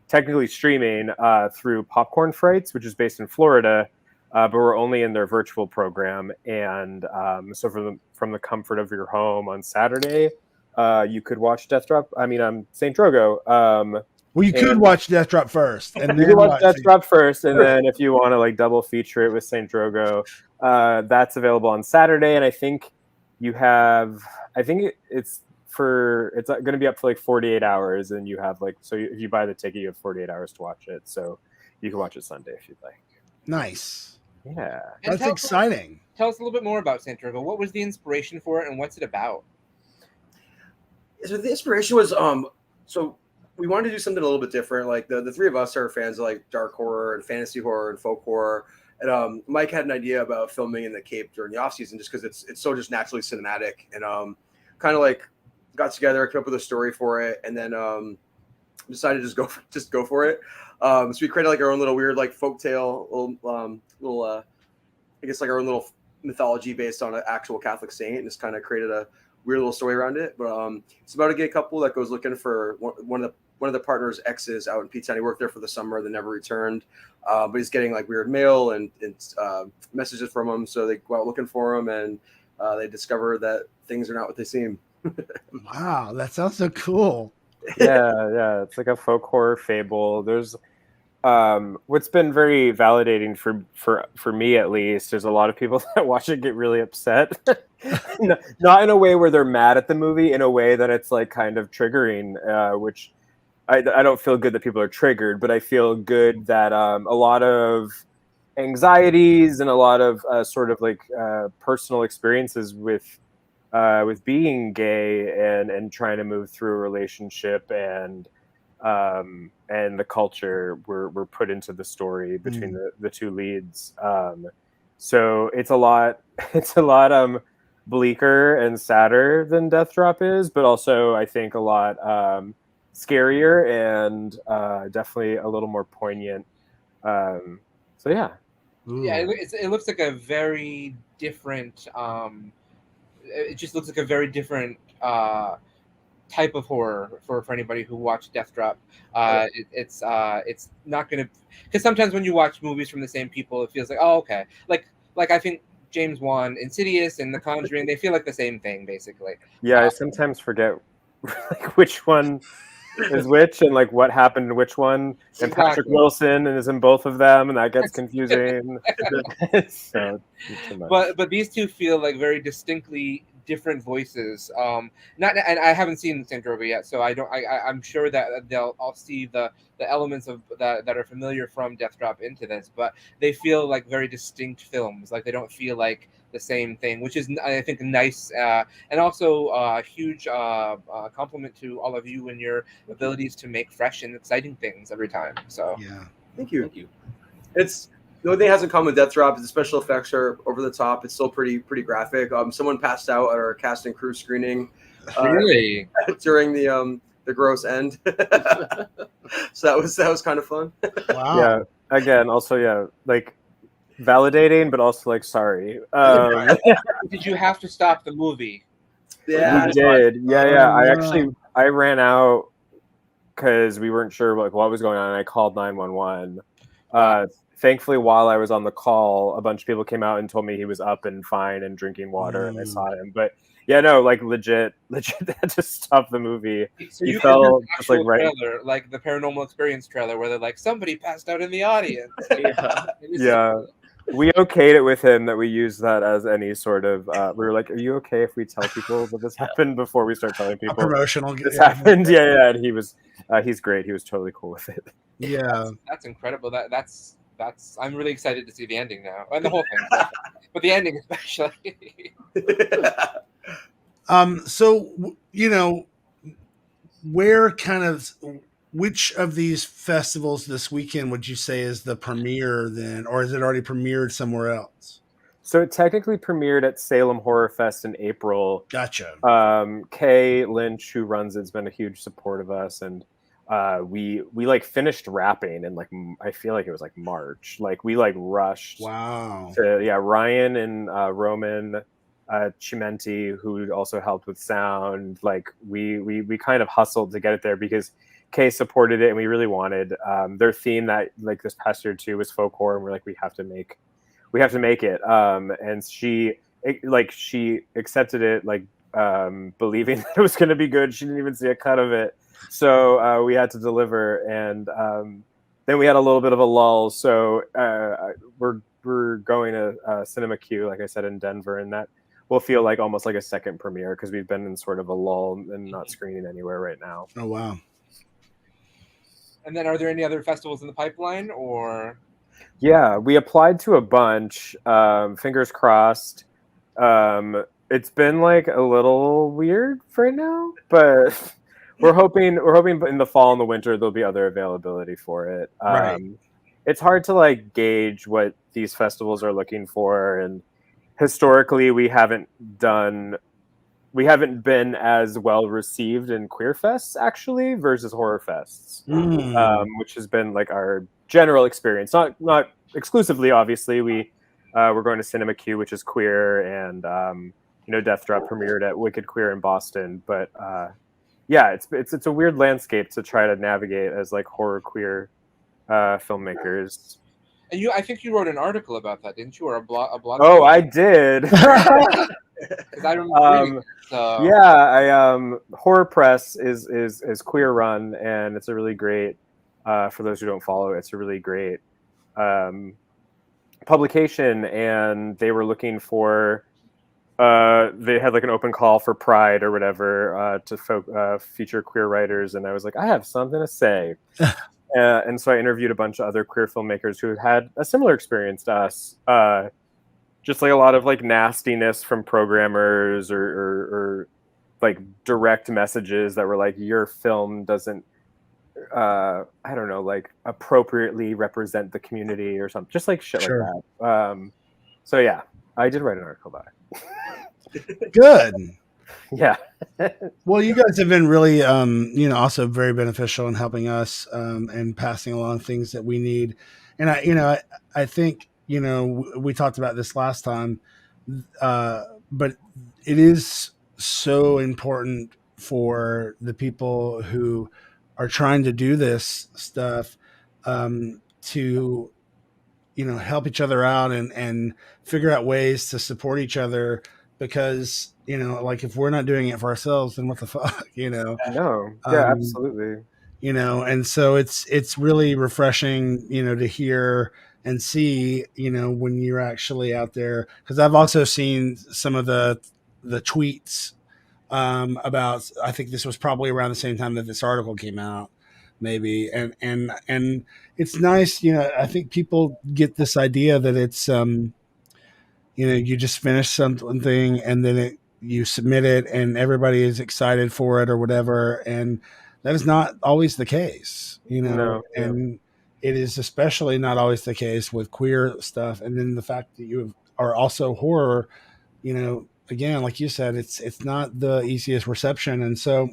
technically streaming through Popcorn Frights, which is based in Florida, but we're only in their virtual program. And so from the comfort of your home on Saturday, you could watch St. Drogo. Well, you could watch Death Drop first, and you then watch Death Drop first, and then if you want to like double feature it with St. Drogo, that's available on Saturday. And I think it's going to be up for like 48 hours, and you have if you buy the ticket, you have 48 hours to watch it. So you can watch it Sunday if you'd like. Nice. Yeah, that's exciting. Tell us a little bit more about St. Drogo. What was the inspiration for it, and what's it about? So the inspiration was so we wanted to do something a little bit different. Like the three of us are fans of like dark horror and fantasy horror and folk horror. And Mike had an idea about filming in the Cape during the off season, just because it's so just naturally cinematic, and kind of like got together, came up with a story for it, and then decided to just go for it. So we created like our own little weird like folktale, little I guess like our own little mythology based on an actual Catholic saint, and just kind of created a weird little story around it. But it's about a gay couple that goes looking for one of the partner's exes out in P-Town. He worked there for the summer, then never returned. But he's getting like weird mail and messages from him. So they go out looking for him, and they discover that things are not what they seem. Wow, that sounds so cool. Yeah, it's like a folk horror fable. There's what's been very validating for me, at least, there's a lot of people that watch it get really upset. Not in a way where they're mad at the movie, in a way that it's like kind of triggering, which I don't feel good that people are triggered, but I feel good that a lot of anxieties and a lot of sort of like personal experiences with being gay and trying to move through a relationship and and the culture were put into the story between the two leads. So it's a lot bleaker and sadder than Death Drop is, but also I think a lot scarier and definitely a little more poignant. So yeah. Yeah, it looks like a very different. It just looks like a very different type of horror for anybody who watched Death Drop. It's not gonna, because sometimes when you watch movies from the same people, it feels like, oh, okay, like I think James Wan, Insidious, and The Conjuring, they feel like the same thing basically. Yeah, I sometimes forget like which one is which and like what happened to which one. And Patrick Wilson is in both of them, and that gets confusing. So, too much. But these two feel like very distinctly different voices. Not, and I haven't seen San Drogo yet, so I'm sure that I'll see the elements of that are familiar from Death Drop into this, but they feel like very distinct films. Like they don't feel like the same thing, which is, I think, nice, and also a huge compliment to all of you and your abilities to make fresh and exciting things every time. So yeah, thank you. It's the only thing that hasn't come with Death Drop is the special effects are over the top. It's still pretty graphic. Someone passed out at our cast and crew screening really during the gross end. So that was kind of fun. Wow. Yeah. Again, also, yeah, like validating, but also like sorry. Did you have to stop the movie? Yeah, we did. Yeah. I ran out because we weren't sure like what was going on. And I called 911. Thankfully, while I was on the call, a bunch of people came out and told me he was up and fine and drinking water, and I saw him. But yeah, no, like legit had to stop the movie. So he you fell did just like right. trailer, like the Paranormal Experience trailer, where they're like, somebody passed out in the audience. Yeah. We okayed it with him that we use that as any sort of. We were like, "Are you okay if we tell people that this happened before we start telling people promotional? This happened?" Yeah. And he was, he's great. He was totally cool with it. Yeah, that's incredible. That's. I'm really excited to see the ending now, and the whole thing, but the ending especially. So which of these festivals this weekend would you say is the premiere then, or is it already premiered somewhere else? So it technically premiered at Salem Horror Fest in April. Gotcha. Kay Lynch, who runs it, has been a huge support of us, and we like finished wrapping in like I feel like it was like March. Like we like rushed. Wow. Ryan and Roman Chimenti, who also helped with sound. Like we kind of hustled to get it there because Kay supported it, and we really wanted their theme that like this past year too was folk horror, and we're like we have to make it. And she accepted it, like believing that it was going to be good. She didn't even see a cut of it. So we had to deliver, and then we had a little bit of a lull. So we're going to Cinema Q, like I said, in Denver, and that will feel like almost like a second premiere because we've been in sort of a lull and not screening anywhere right now. Oh wow! And then, are there any other festivals in the pipeline, or? Yeah, we applied to a bunch. Fingers crossed. It's been like a little weird right now, but. We're hoping in the fall and the winter there'll be other availability for it. Right. It's hard to like gauge what these festivals are looking for, and historically we haven't been as well received in queer fests actually versus horror fests, which has been like our general experience. Not exclusively, obviously. We're going to Cinema Q, which is queer, and Death Drop premiered at Wicked Queer in Boston, but. Yeah, it's a weird landscape to try to navigate as like horror queer filmmakers. And I think you wrote an article about that, didn't you, or a blog? Oh, I did. Because I remember reading it, so. Yeah, Horror Press is queer run, and it's a really great. For those who don't follow, it's a really great publication, and they were looking for. They had like an open call for Pride or whatever to feature queer writers, and I was like, I have something to say. And so I interviewed a bunch of other queer filmmakers who had a similar experience to us. Just like a lot of like nastiness from programmers or like direct messages that were like, your film I don't know, like appropriately represent the community or something, just like shit like Sure. that. So yeah, I did write an article about it. Good. Yeah. Well, you guys have been really, also very beneficial in helping us and passing along things that we need. And I think, we talked about this last time, but it is so important for the people who are trying to do this stuff to, help each other out and figure out ways to support each other, because like if we're not doing it for ourselves, then what the fuck, No, yeah, absolutely. And so it's really refreshing, to hear and see, when you're actually out there, because I've also seen some of the tweets about, I think this was probably around the same time that this article came out, maybe, and it's nice, I think people get this idea that it's you just finish something and then you submit it and everybody is excited for it or whatever, and that is not always the case, No, yeah. and it is especially not always the case with queer stuff. And then the fact that you are also horror, again, like you said, it's not the easiest reception. And so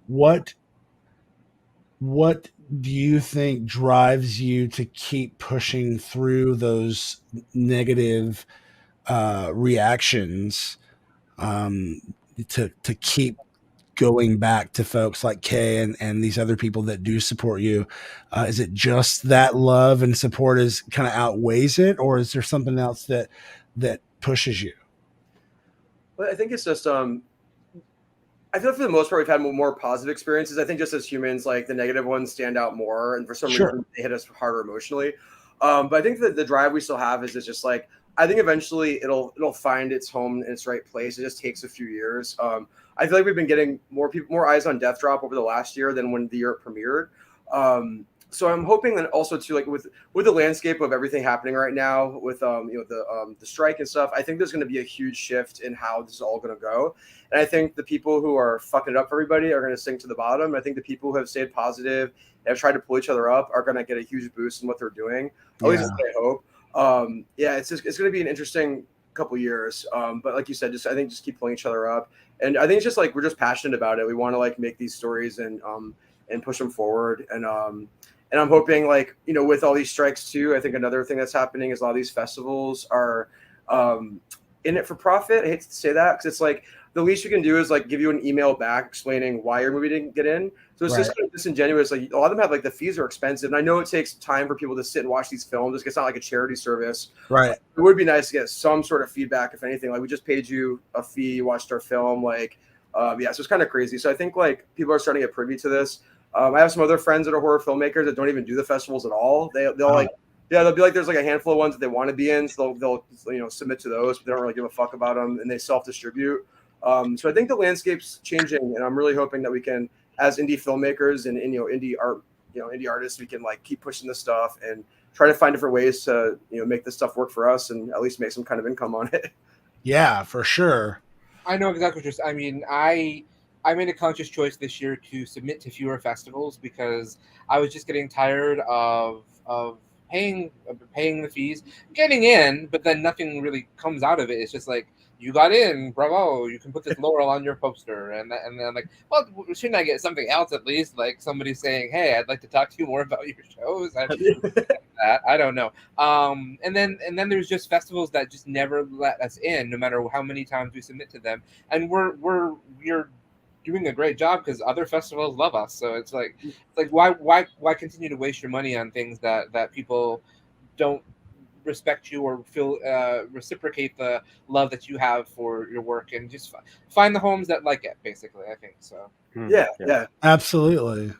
what do you think drives you to keep pushing through those negative reactions, to keep going back to folks like Kay and these other people that do support you? Is it just that love and support is kind of outweighs it, or is there something else that pushes you? Well, I think it's just I feel like for the most part we've had more positive experiences. I think just as humans, like the negative ones stand out more, and for some reason they hit us harder emotionally. But I think that the drive we still have is just like, I think eventually it'll find its home in its right place. It just takes a few years. I feel like we've been getting more eyes on Death Drop over the last year than when the year it premiered. So I'm hoping that also too, like with the landscape of everything happening right now with the strike and stuff, I think there's going to be a huge shift in how this is all going to go. And I think the people who are fucking it up for everybody are going to sink to the bottom. I think the people who have stayed positive and have tried to pull each other up are going to get a huge boost in what they're doing. At least that's what I hope. It's going to be an interesting couple years. But like you said, I think just keep pulling each other up. And I think it's just like we're just passionate about it. We want to like make these stories and push them forward. And I'm hoping, like, with all these strikes too, I think another thing that's happening is a lot of these festivals are in it for profit. I hate to say that, because it's like the least you can do is like give you an email back explaining why your movie didn't get in. So it's just kind of disingenuous. Like a lot of them have like the fees are expensive, and I know it takes time for people to sit and watch these films. It's not like a charity service. Right. It would be nice to get some sort of feedback, if anything. Like, we just paid you a fee, you watched our film. Like, so it's kind of crazy. So I think like people are starting to get privy to this. I have some other friends that are horror filmmakers that don't even do the festivals at all. They'll like, they'll be like, there's like a handful of ones that they want to be in, so they'll submit to those, but they don't really give a fuck about them, and they self-distribute. So I think the landscape's changing, and I'm really hoping that we can, as indie filmmakers and indie art, indie artists, we can like keep pushing this stuff and try to find different ways to make this stuff work for us and at least make some kind of income on it. Yeah, for sure. I know exactly what you're saying. I mean, I made a conscious choice this year to submit to fewer festivals because I was just getting tired of paying the fees, getting in, but then nothing really comes out of it. It's just like, you got in, bravo, you can put this laurel on your poster, and then I'm like, well, shouldn't I get something else at least? Like somebody saying, hey, I'd like to talk to you more about your shows. I don't know. And then there's just festivals that just never let us in, no matter how many times we submit to them, and we're doing a great job because other festivals love us. So it's like why continue to waste your money on things that people don't respect you or feel reciprocate the love that you have for your work, and just find the homes that like it, basically. I think so. Yeah, absolutely.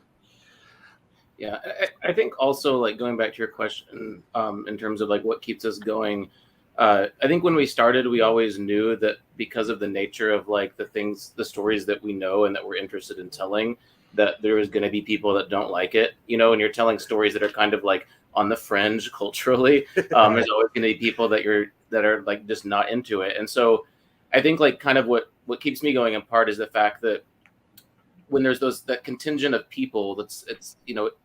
Yeah, I think also, like, going back to your question, in terms of like what keeps us going, I think when we started, we always knew that because of the nature of like the stories that we know and that we're interested in telling, that there was going to be people that don't like it, and you're telling stories that are kind of like on the fringe culturally. There's always going to be people that are like just not into it. And so I think like kind of what keeps me going in part is the fact that when there's that contingent of people it's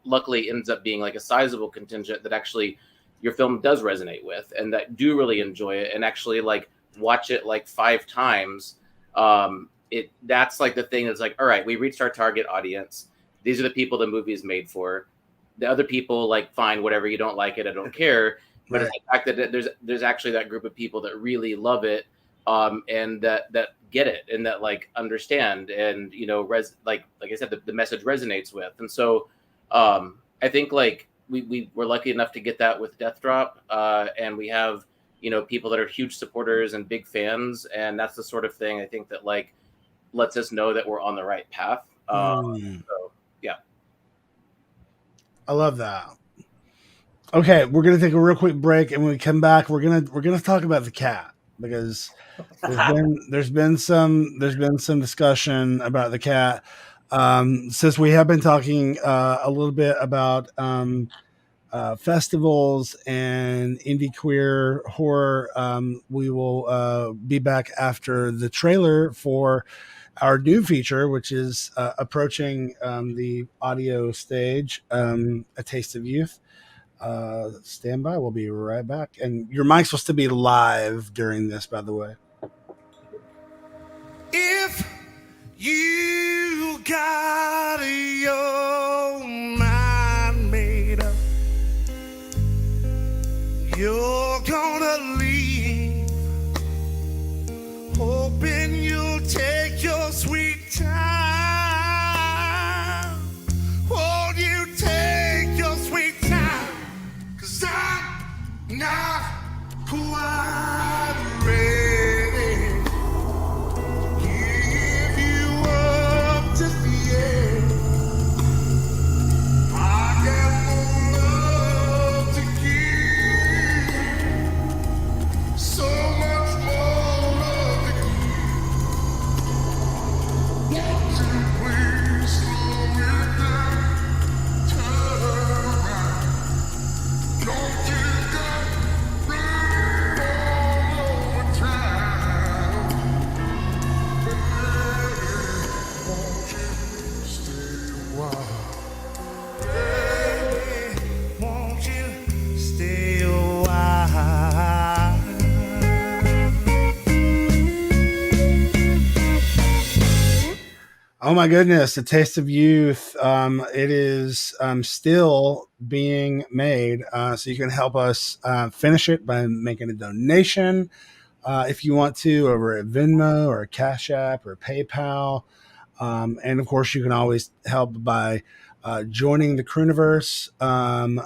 luckily ends up being like a sizable contingent that actually your film does resonate with and that do really enjoy it and actually like watch it like 5 times. That's like the thing that's like, all right, we reached our target audience. These are the people the movie is made for. The other people, like, fine, whatever, you don't like it, I don't care. But Right. it's the fact that there's actually that group of people that really love it, and that get it and that like understand and like I said, the message resonates with. And so I think like we were lucky enough to get that with Death Drop, and we have people that are huge supporters and big fans, and that's the sort of thing I think that like lets us know that we're on the right path. So yeah, I love that. Okay, we're gonna take a real quick break, and when we come back, we're gonna talk about the cat because there's been some discussion about the cat. Since we have been talking a little bit about festivals and indie queer horror, we will be back after the trailer for our new feature, which is approaching the audio stage, A Taste of Youth. Stand by. We'll be right back. And your mic's supposed to be live during this, by the way. If you got your mind made up, you're gonna leave, hoping you'll take your sweet time. Won't you take your sweet time? 'Cause I'm not quite ready. Give you up just yet. I got more love to give. So much more love to give. Won't you please slow it down? Turn around. Don't you go running all over town. Won't you stay a while? Baby, won't you stay a while? Oh my goodness, A Taste of Youth. It is still being made, so you can help us finish it by making a donation if you want to, over at Venmo or Cash App or PayPal. And of course, you can always help by joining the Crooniverse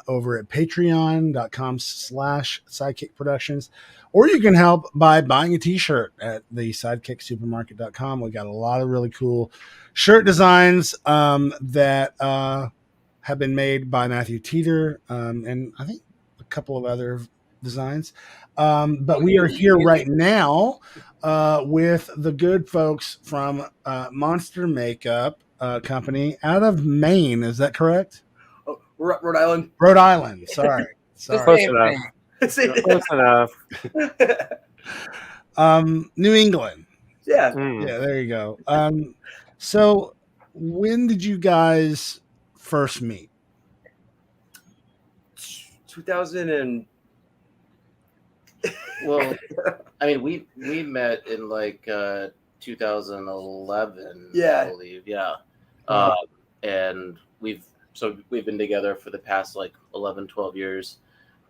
over at patreon.com/sidekick productions. Or you can help by buying a t-shirt at the sidekicksupermarket.com. We got a lot of really cool shirt designs that have been made by Matthew Teeter, and I think a couple of other designs. But we are here right now with the good folks from Monster Makeup Company out of Maine. Is that correct? Oh, Rhode Island. Rhode Island. Sorry. Close enough. Close enough. New England. Yeah. Yeah, there you go. So when did you guys first meet? 2000 and well, I mean, we met in like 2011, Yeah. I believe, yeah. And we've been together for the past like 11, 12 years.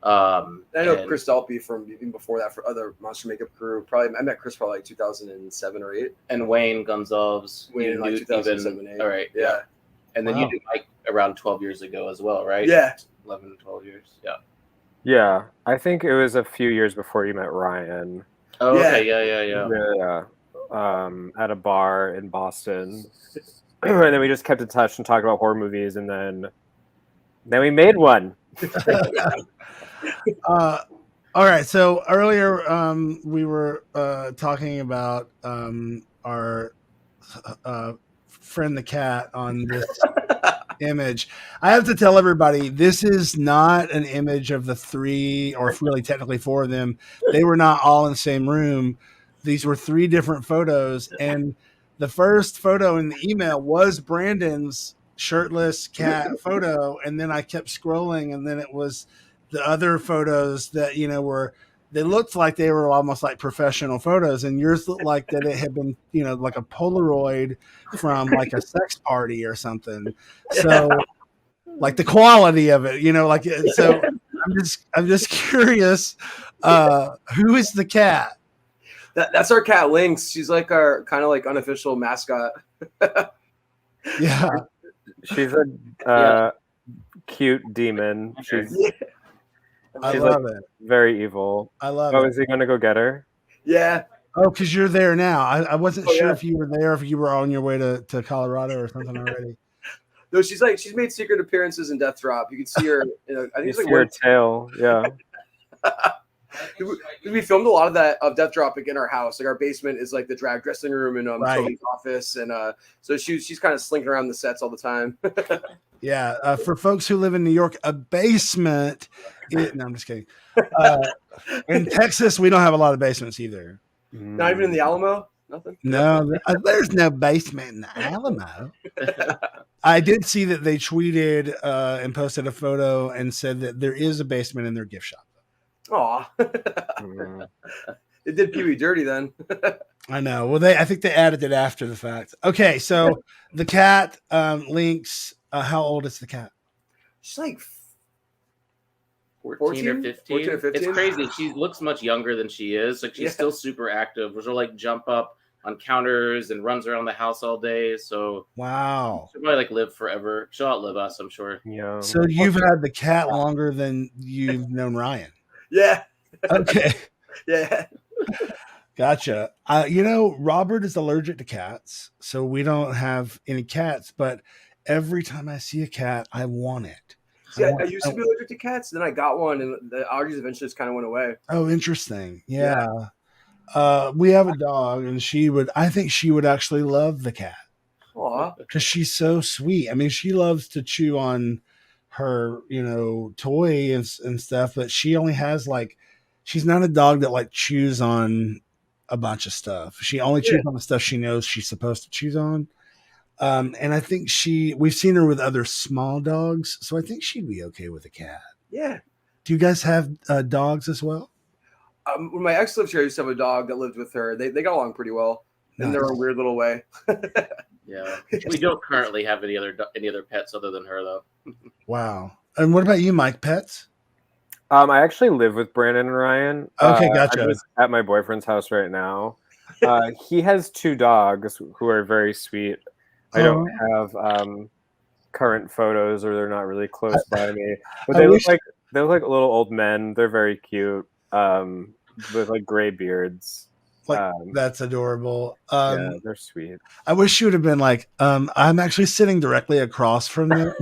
I know Chris Dalpy from even before that for other Monster Makeup crew. Probably I met Chris probably like 2007 or 8. And Wayne Gonzalez. Wayne in like 2007 8. All right, yeah. And then you did Mike around 12 years ago as well, right? Yeah. 11, 12 years. Yeah. Yeah, I think it was a few years before you met Ryan. Oh, okay. Yeah. Yeah. At a bar in Boston. And then we just kept in touch and talked about horror movies, and then we made one. All right. So earlier we were talking about our friend the cat on this image. I have to tell everybody, this is not an image of the 3, or really technically 4 of them. They were not all in the same room. These were 3 different photos, and the first photo in the email was Brandon's shirtless cat photo, and then I kept scrolling, and then it was the other photos that were. They looked like they were almost like professional photos, and yours looked like that it had been, like a Polaroid from like a sex party or something. So, like the quality of it, so I'm just curious, who is the cat? That's our cat Lynx. She's like our kind of like unofficial mascot. Yeah. She's a cute demon. I She's love like it. Very evil. I love it. it. Is he going to go get her? Yeah. Oh, because you're there now. I wasn't sure if you were there, if you were on your way to Colorado or something already. No, she's made secret appearances in Death Drop. You can see her. I think it's like her tail. Yeah. We filmed a lot of that of Death Drop in our house. Like our basement is like the drag dressing room and Toby's office, and so she's kind of slinking around the sets all the time. Yeah, for folks who live in New York, a basement. No, I'm just kidding. In Texas, we don't have a lot of basements either. Not even in the Alamo. Nothing. No, there's no basement in the Alamo. I did see that they tweeted and posted a photo and said that there is a basement in their gift shop. Aw. It did Pee Wee dirty then. I know. Well, I think they added it after the fact. Okay, so the cat, Lynx. How old is the cat? She's like 14 or 15. It's crazy. She looks much younger than she is. Like she's still super active. She'll like jump up on counters and runs around the house all day. So wow, she'll probably like live forever. She'll outlive us, I'm sure. Yeah. So you've had the cat longer than you've known Ryan. Yeah. Okay. Yeah. Gotcha. Robert is allergic to cats, so we don't have any cats. But every time I see a cat, I want it. See, I used to be allergic to cats, then I got one, and the allergies eventually just kind of went away. Oh, interesting. Yeah. We have a dog, and I think she would actually love the cat. Aw. Because she's so sweet. I mean, she loves to chew on her, toy and stuff, but she only has she's not a dog that like chews on a bunch of stuff. She only chews on the stuff she knows she's supposed to chew on. And I think we've seen her with other small dogs, so I think she'd be okay with a cat. Yeah. Do you guys have dogs as well? When my ex lived here, I used to have a dog that lived with her. They got along pretty well in their own weird little way. Yeah. We don't currently have any other pets other than her, though. Wow. And what about you, Mike? Pets? I actually live with Brandon and Ryan. Okay, gotcha. I'm just at my boyfriend's house right now. He has 2 dogs who are very sweet. I don't have current photos, or they're not really close by me. But they look like little old men. They're very cute, with like gray beards. That's adorable. Yeah, they're sweet. I wish you would have been like, I'm actually sitting directly across from them.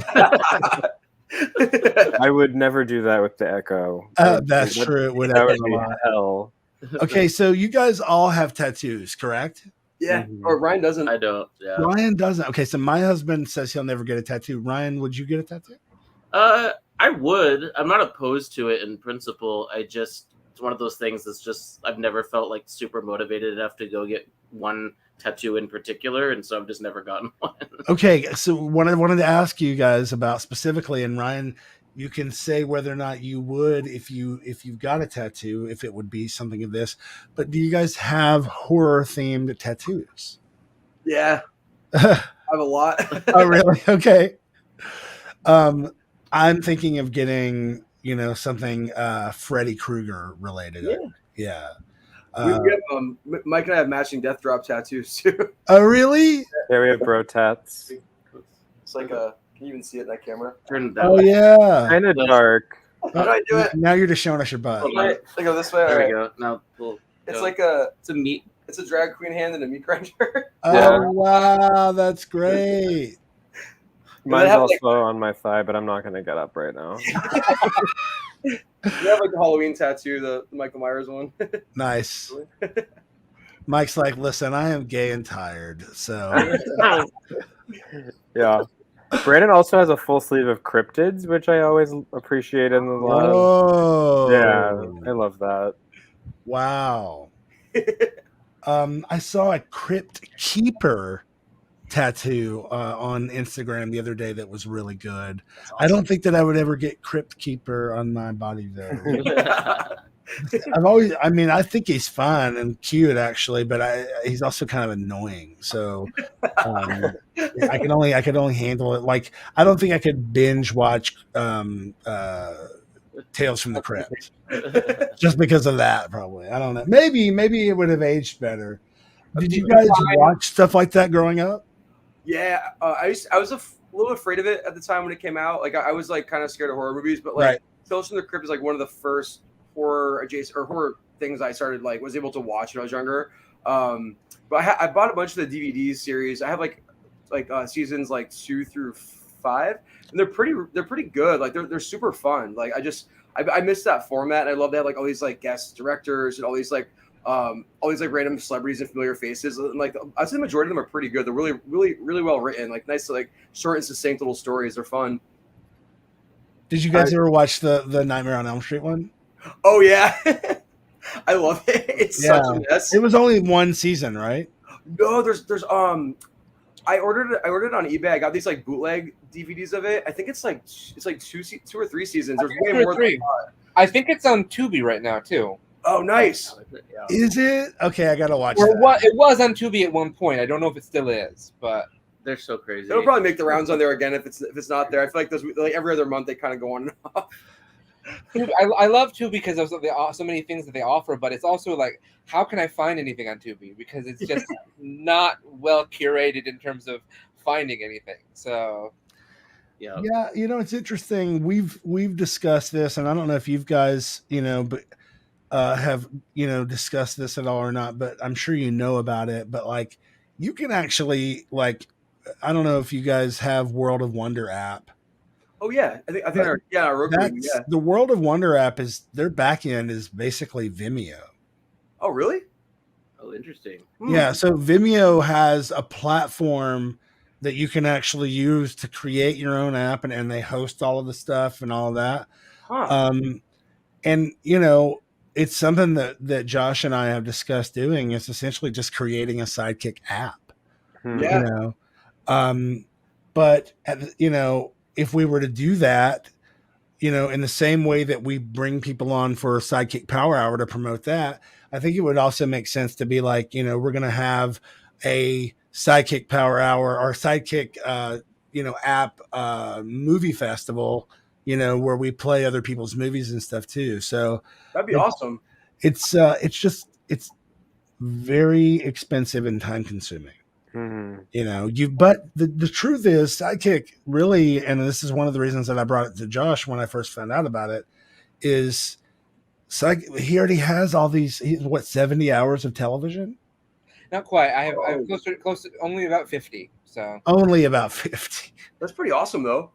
I would never do that with the Echo. That's true. It would be hell. Okay, so you guys all have tattoos, correct? Yeah. Mm-hmm. Or Ryan doesn't. I don't. Yeah. Ryan doesn't. Okay, so my husband says he'll never get a tattoo. Ryan, would you get a tattoo? I would. I'm not opposed to it in principle. It's one of those things that's just I've never felt like super motivated enough to go get one tattoo in particular, and so I've just never gotten one. Okay, so what I wanted to ask you guys about specifically, and Ryan, you can say whether or not you would if you've got a tattoo, if it would be something of this. But do you guys have horror themed tattoos? Yeah, I have a lot. Oh, really? Okay. I'm thinking of getting something Freddy Krueger related. Yeah. Mike and I have matching Death Drop tattoos too. Oh, really? Yeah, we have bro tats. It's like a. Can you even see it in that camera? Oh yeah. Kind of dark. How do I do it? Now you're just showing us your butt. I go this way. There we go. Now it's go. like it's a drag queen hand and a meat grinder. Oh wow, that's great. Mine's also on my thigh, but I'm not going to get up right now. You have like the Halloween tattoo, the Michael Myers one. Nice. Mike's like, listen, I am gay and tired, so. Yeah. Brandon also has a full sleeve of cryptids, which I always appreciate in the love. Oh. Yeah, I love that. Wow. I saw a Crypt Keeper tattoo on Instagram the other day that was really good. I don't think that I would ever get Crypt Keeper on my body though. I think he's fun and cute actually, but he's also kind of annoying. So I could only handle it. Like I don't think I could binge watch Tales from the Crypt just because of that. Probably I don't know. Maybe it would have aged better. Did you guys watch stuff like that growing up? Yeah, I was a little afraid of it at the time when it came out. Like I was like kind of scared of horror movies, but like Right. Tales from the Crypt is like one of the first horror adjacent or horror things I started was able to watch when I was younger. But I bought a bunch of the DVD series. I have like seasons like 2 through 5, and they're pretty good. Like they're super fun. Like I miss that format. And I love they have like all these like guest directors and all these like random celebrities and familiar faces. And like I'd say the majority of them are pretty good. They're really well written. Like nice, like short and succinct little stories. They're fun. Did you guys ever watch the Nightmare on Elm Street one? Oh yeah, I love it. It's such a mess. It was only one season, right? No, there's I ordered it on eBay. I got these like bootleg DVDs of it. I think it's like 2 or 3 seasons. There's way more than I think it's on Tubi right now too. Oh, nice. Is it? Okay, I gotta watch Or that. it was on Tubi at one point. I don't know if it still is, but they're so crazy. It'll probably make the rounds on there again if it's not there. I feel like those like every other month they kind of go on and off. I love Tubi because of so many things that they offer, but it's also like, how can I find anything on Tubi? Because it's just not well curated in terms of finding anything. So Yeah, it's interesting. We've discussed this, and I don't know if you guys, but have discussed this at all or not. But I'm sure you know about it. But like, you can actually like, I don't know if you guys have World of Wonder app. Oh yeah, I think our Roku. Yeah. The World of Wonder app is their back end is basically Vimeo. Oh really? Oh, interesting. Yeah, so Vimeo has a platform that you can actually use to create your own app, and they host all of the stuff and all of that. Huh. And it's something that Josh and I have discussed doing. Is essentially just creating a SideKick app. Yeah. But if we were to do that, in the same way that we bring people on for SideKick Power Hour to promote that, I think it would also make sense to be like, we're going to have a SideKick Power Hour or SideKick, app movie festival, where we play other people's movies and stuff too. So that'd be awesome. It's very expensive and time consuming. But the truth is SideKick really, and this is one of the reasons that I brought it to Josh when I first found out about it, is he already has all these 70 hours of television. Not quite. I have close to only about 50. So only about 50. That's pretty awesome though.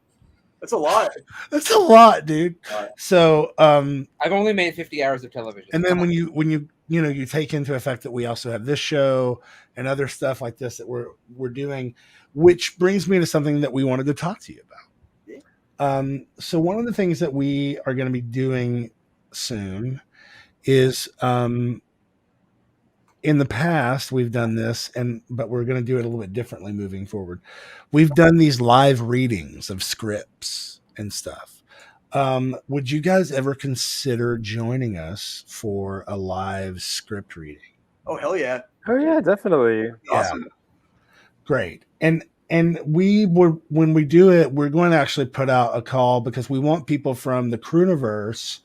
That's a lot. That's a lot, dude. So I've only made 50 hours of television. And then when you take into effect that we also have this show and other stuff like this that we're doing, which brings me to something that we wanted to talk to you about. So one of the things that we are going to be doing soon is in the past we've done this, but we're going to do it a little bit differently moving forward. We've done these live readings of scripts and stuff. Would you guys ever consider joining us for a live script reading? Oh hell yeah! Oh yeah, definitely. Awesome. Yeah. Great. And when we do it, we're going to actually put out a call because we want people from the Crooniverse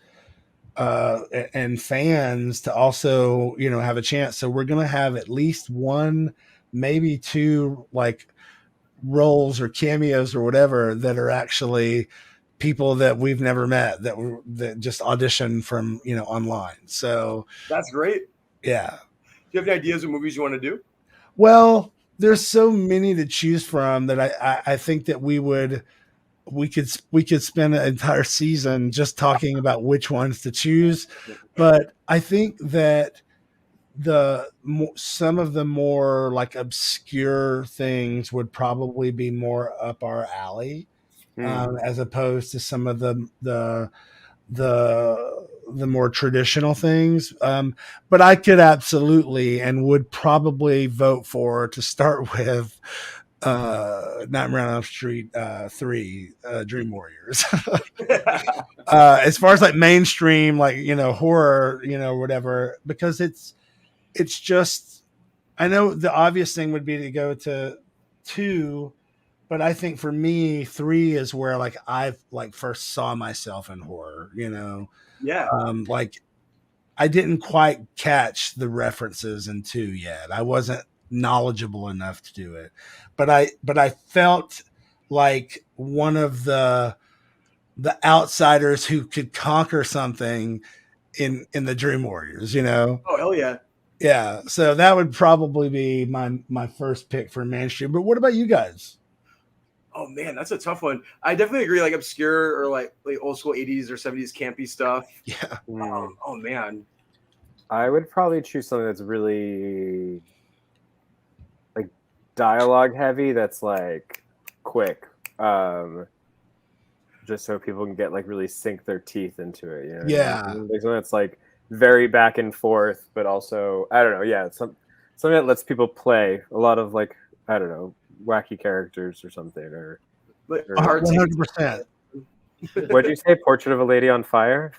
and fans to also, have a chance. So we're going to have at least one, maybe two, like roles or cameos or whatever that are actually people that we've never met that just audition from, online. So that's great. Yeah. Do you have any ideas of movies you want to do? Well, there's so many to choose from that I think that we could spend an entire season just talking about which ones to choose. But I think that some of the more like obscure things would probably be more up our alley, as opposed to some of the the more traditional things. But I could absolutely and would probably vote for, to start with, Nightmare on Elm Street 3, Dream Warriors. As far as like mainstream, like, horror, whatever, because it's just, I know the obvious thing would be to go to 2, but I think for me 3 is where like I've like first saw myself in horror. Yeah. Like I didn't quite catch the references in 2 yet. I wasn't knowledgeable enough to do it, but I felt like one of the outsiders who could conquer something in the Dream Warriors. Oh, hell yeah. Yeah, so that would probably be my first pick for mainstream. But what about you guys? Oh man, that's a tough one. I definitely agree. Like obscure or like old school 80s or 70s campy stuff. Yeah. Oh man. I would probably choose something that's really like dialogue heavy. That's like quick, just so people can get like really sink their teeth into it. Yeah. Like something that's like very back and forth, but also I don't know. Yeah, something that lets people play a lot of like I don't know, wacky characters or something, or 100%. What'd you say? Portrait of a Lady on Fire?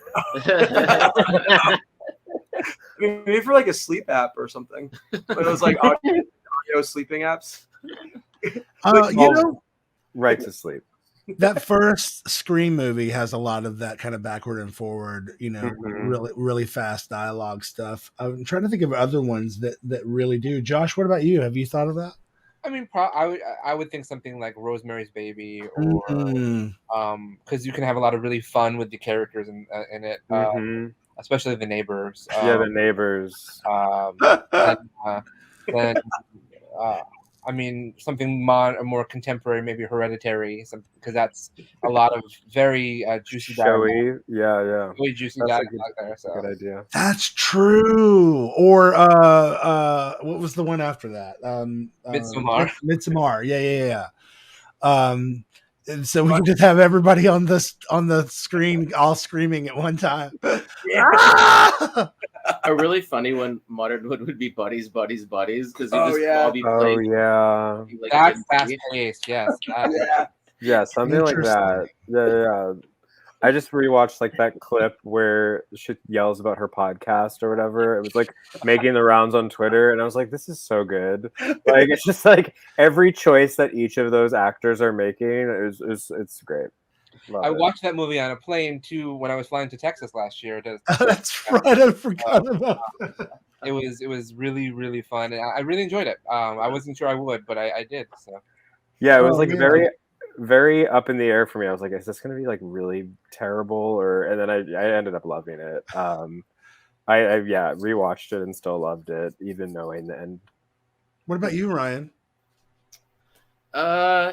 Maybe for like a sleep app or something. But it was like audio sleeping apps. Right to sleep. That first Scream movie has a lot of that kind of backward and forward, really, really fast dialogue stuff. I'm trying to think of other ones that really do. Josh, what about you? Have you thought of that? I mean, I would think something like Rosemary's Baby, or because you can have a lot of really fun with the characters in it, especially the neighbors. The neighbors. Then I mean, something more contemporary, maybe Hereditary, because that's a lot of very juicy dialogue. Showy, yeah. Really juicy That's dialogue there. So. Good idea. That's true. Or what was the one after that? Midsommar. Midsommar. Yeah. And so we can just have everybody on the screen all screaming at one time. A really funny one, modern would be buddies, because Oh, just yeah. all be playing. Yeah. That's fast paced. Yes. Yeah, something like that. Yeah. I just rewatched like that clip where she yells about her podcast or whatever. It was like making the rounds on Twitter, and I was like, "This is so good!" Like it's just like every choice that each of those actors are making it's great. I watched that movie on a plane too when I was flying to Texas last year. That's right. I forgot about that. It was really, really fun, and I really enjoyed it. I wasn't sure I would, but I did. So yeah, it was very, very up in the air for me. I was like, is this going to be like really terrible, and then I ended up loving it. I rewatched it and still loved it, even knowing the end. What about you, Ryan?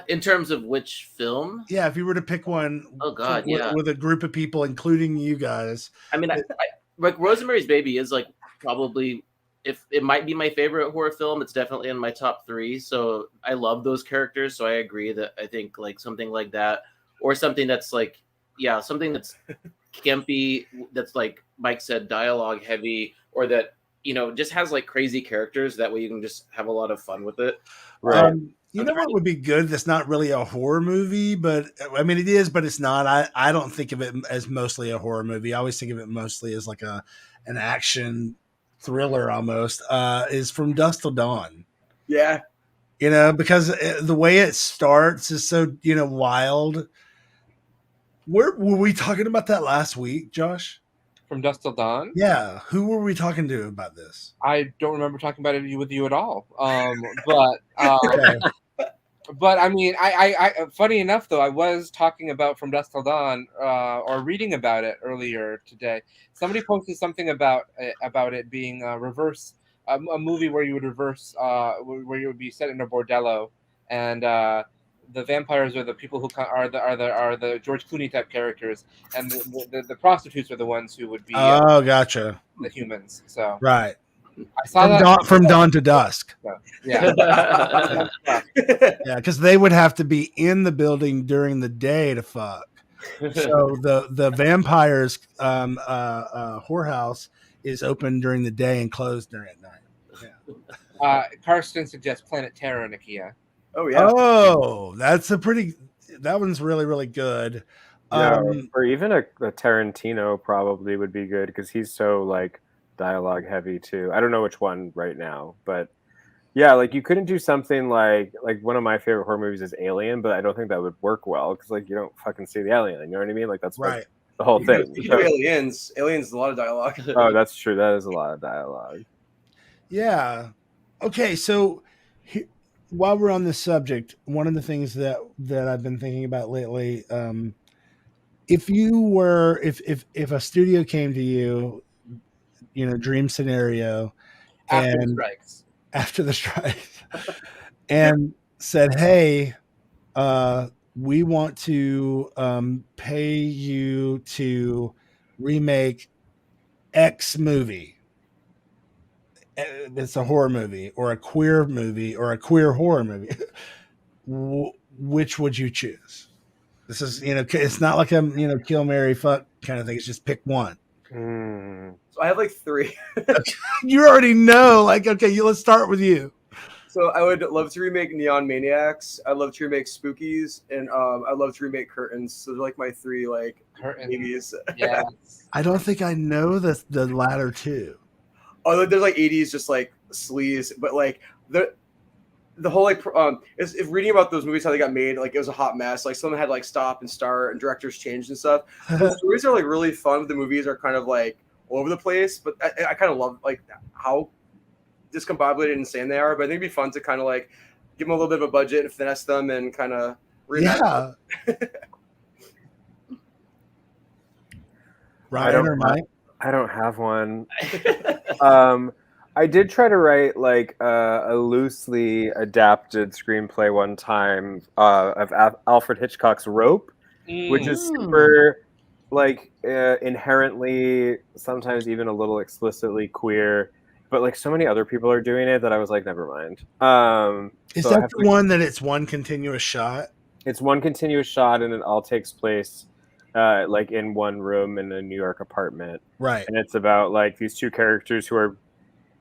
In terms of which film? Yeah, if you were to pick one, with a group of people, including you guys. I mean, I like Rosemary's Baby is like probably, if it might be my favorite horror film, it's definitely in my top 3. So I love those characters. So I agree that I think like something like that, or something that's like, something that's campy, that's like Mike said, dialogue heavy, or that just has like crazy characters. That way you can just have a lot of fun with it. Right. You know what would be good? That's not really a horror movie, but I mean it is, but it's not. I don't think of it as mostly a horror movie. I always think of it mostly as like an action thriller almost. Is From Dusk Till Dawn. Yeah. Because the way it starts is so wild. Were we talking about that last week, Josh? From Dusk Till Dawn? Yeah. Who were we talking to about this? I don't remember talking about it with you at all. But I mean, I funny enough though, I was talking about From Dusk Till Dawn, or reading about it earlier today. Somebody posted something about it being a reverse, a movie where you would reverse, where you would be set in a bordello, and the vampires are the people who are the George Clooney type characters, and the prostitutes are the ones who would be gotcha, the humans. So right. I saw from dawn to dusk. Yeah. Yeah, because they would have to be in the building during the day to fuck. So the vampires whorehouse is open during the day and closed during at night. Karsten suggests Planet Terror, Nakia. Oh yeah. Oh, that one's really, really good. Yeah, or even a Tarantino probably would be good because he's so like dialogue heavy too. I don't know which one right now, but yeah, like you couldn't do something like one of my favorite horror movies is Alien, but I don't think that would work well because like you don't fucking see the alien. You know what I mean? Like that's right. Like, the whole thing. You can do Aliens. Aliens is a lot of dialogue. Oh, that's true. That is a lot of dialogue. Yeah. Okay, so while we're on this subject, one of the things that I've been thinking about lately, if a studio came to you, dream scenario, after the strikes, and said, "Hey, we want to pay you to remake X movie. It's a horror movie or a queer movie or a queer horror movie. Which would you choose?" This is, it's not like a, kill, marry, fuck kind of thing. It's just pick one. So I have like 3. You already know. Like, okay, let's start with you. So I would love to remake Neon Maniacs. I'd love to remake Spookies, and I'd love to remake Curtains. So they're like my 3 like movies. Yeah. I don't think I know the latter two. Oh, there's like 80s just like sleaze, but like the whole like if reading about those movies, how they got made, like it was a hot mess. Like some had like stop and start and directors changed and stuff. The stories are like really fun. The movies are kind of like all over the place, but I kind of love like how discombobulated and insane they are. But I think it'd be fun to kind of like give them a little bit of a budget and finesse them and kind of yeah. Ryan or Mike? I don't have one. I did try to write like a loosely adapted screenplay one time of Alfred Hitchcock's Rope, which is super like inherently, sometimes even a little explicitly queer, but like so many other people are doing it that I was like, never mind. Is that the one that it's one continuous shot? It's one continuous shot, and it all takes place like in one room in a New York apartment. Right. And it's about like these two characters who are,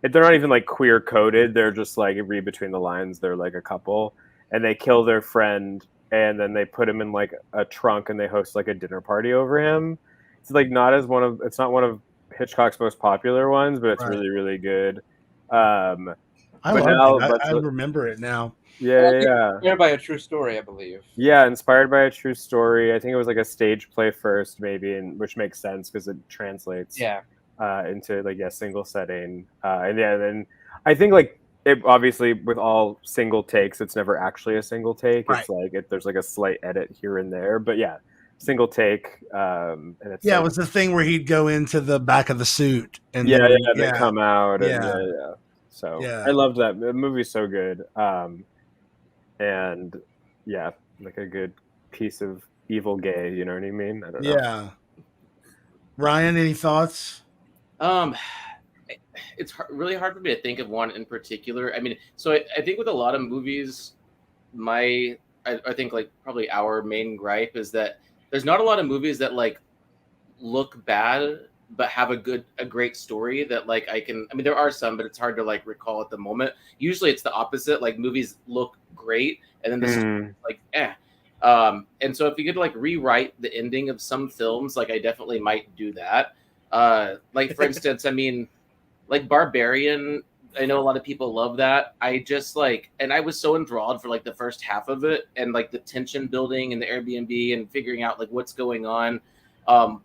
they're not even like queer coded. They're just like, read between the lines, they're like a couple, and they kill their friend, and then they put him in like a trunk, and they host like a dinner party over him. It's like it's not one of Hitchcock's most popular ones, but it's really, really good. I remember it now. Yeah. Inspired by a true story, I believe. Yeah, inspired by a true story. I think it was like a stage play first, maybe, and which makes sense because it translates. Into like single setting, and then I think like it obviously with all single takes, it's never actually a single take. It's like there's like a slight edit here and there, but single take. And it's it was the thing where he'd go into the back of the suit and they come out. And, So I loved that. The movie's so good. And like a good piece of evil gay. You know what I mean? I don't know. Yeah. Ryan, any thoughts? It's really hard for me to think of one in particular. I mean, so I think with a lot of movies, I think like probably our main gripe is that there's not a lot of movies that like look bad but have a great story that like I mean there are some, but it's hard to like recall at the moment. Usually it's the opposite. Like movies look great and then this is like and so if you could like rewrite the ending of some films, like I definitely might do that. Like for instance, I mean, like Barbarian, I know a lot of people love that. I just like, and I was so enthralled for like the first half of it and like the tension building and the Airbnb and figuring out like what's going on.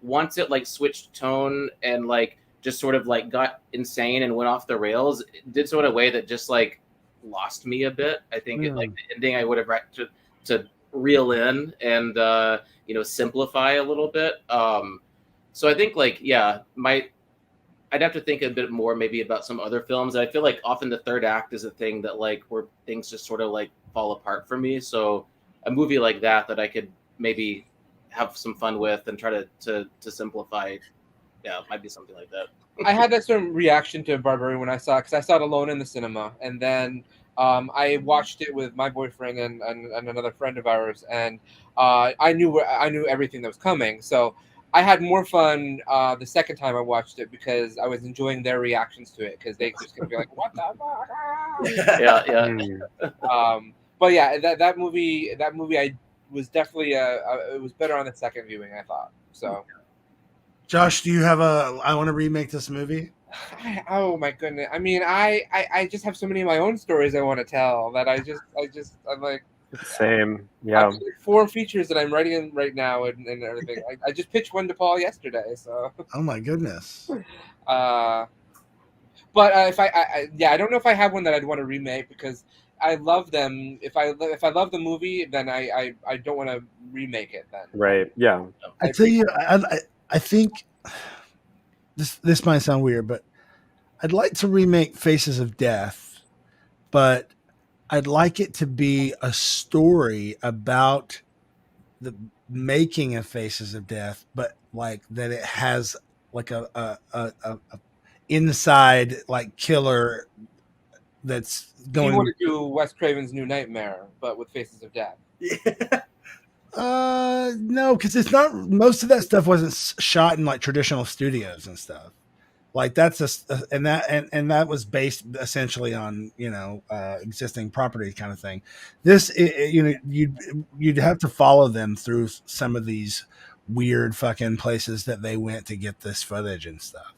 Once it like switched tone and like just sort of like got insane and went off the rails, it did so in a way that just like lost me a bit. I think it, like the ending I would have to reel in and simplify a little bit. So I think like I'd have to think a bit more maybe about some other films. I feel like often the third act is a thing that like where things just sort of like fall apart for me. So a movie like that I could maybe have some fun with and try to simplify. Yeah, it might be something like that. I had that sort of reaction to Barbarian when I saw it because I saw it alone in the cinema, and then I watched it with my boyfriend and another friend of ours, and I knew everything that was coming. So I had more fun the second time I watched it because I was enjoying their reactions to it because they just gonna be like, "What the fuck?" Yeah. But yeah, that movie I was definitely it was better on the second viewing, I thought. So. Josh, do you have I want to remake this movie? Oh my goodness! I mean, I just have so many of my own stories I want to tell that I'm like. Same, yeah. I've got 4 features that I'm writing right now and everything. I just pitched one to Paul yesterday, so. Oh my goodness. But if I don't know if I have one that I'd want to remake because I love them. If I love the movie, then I don't want to remake it. Then. Right. Yeah. I tell you, I think this might sound weird, but I'd like to remake Faces of Death, but I'd like it to be a story about the making of Faces of Death, but like that it has like a inside like killer that's going. You want to do Wes Craven's New Nightmare, but with Faces of Death. No, because it's not. Most of that stuff wasn't shot in like traditional studios and stuff. Like that's and that was based essentially on existing property kind of thing. This you'd have to follow them through some of these weird fucking places that they went to get this footage and stuff.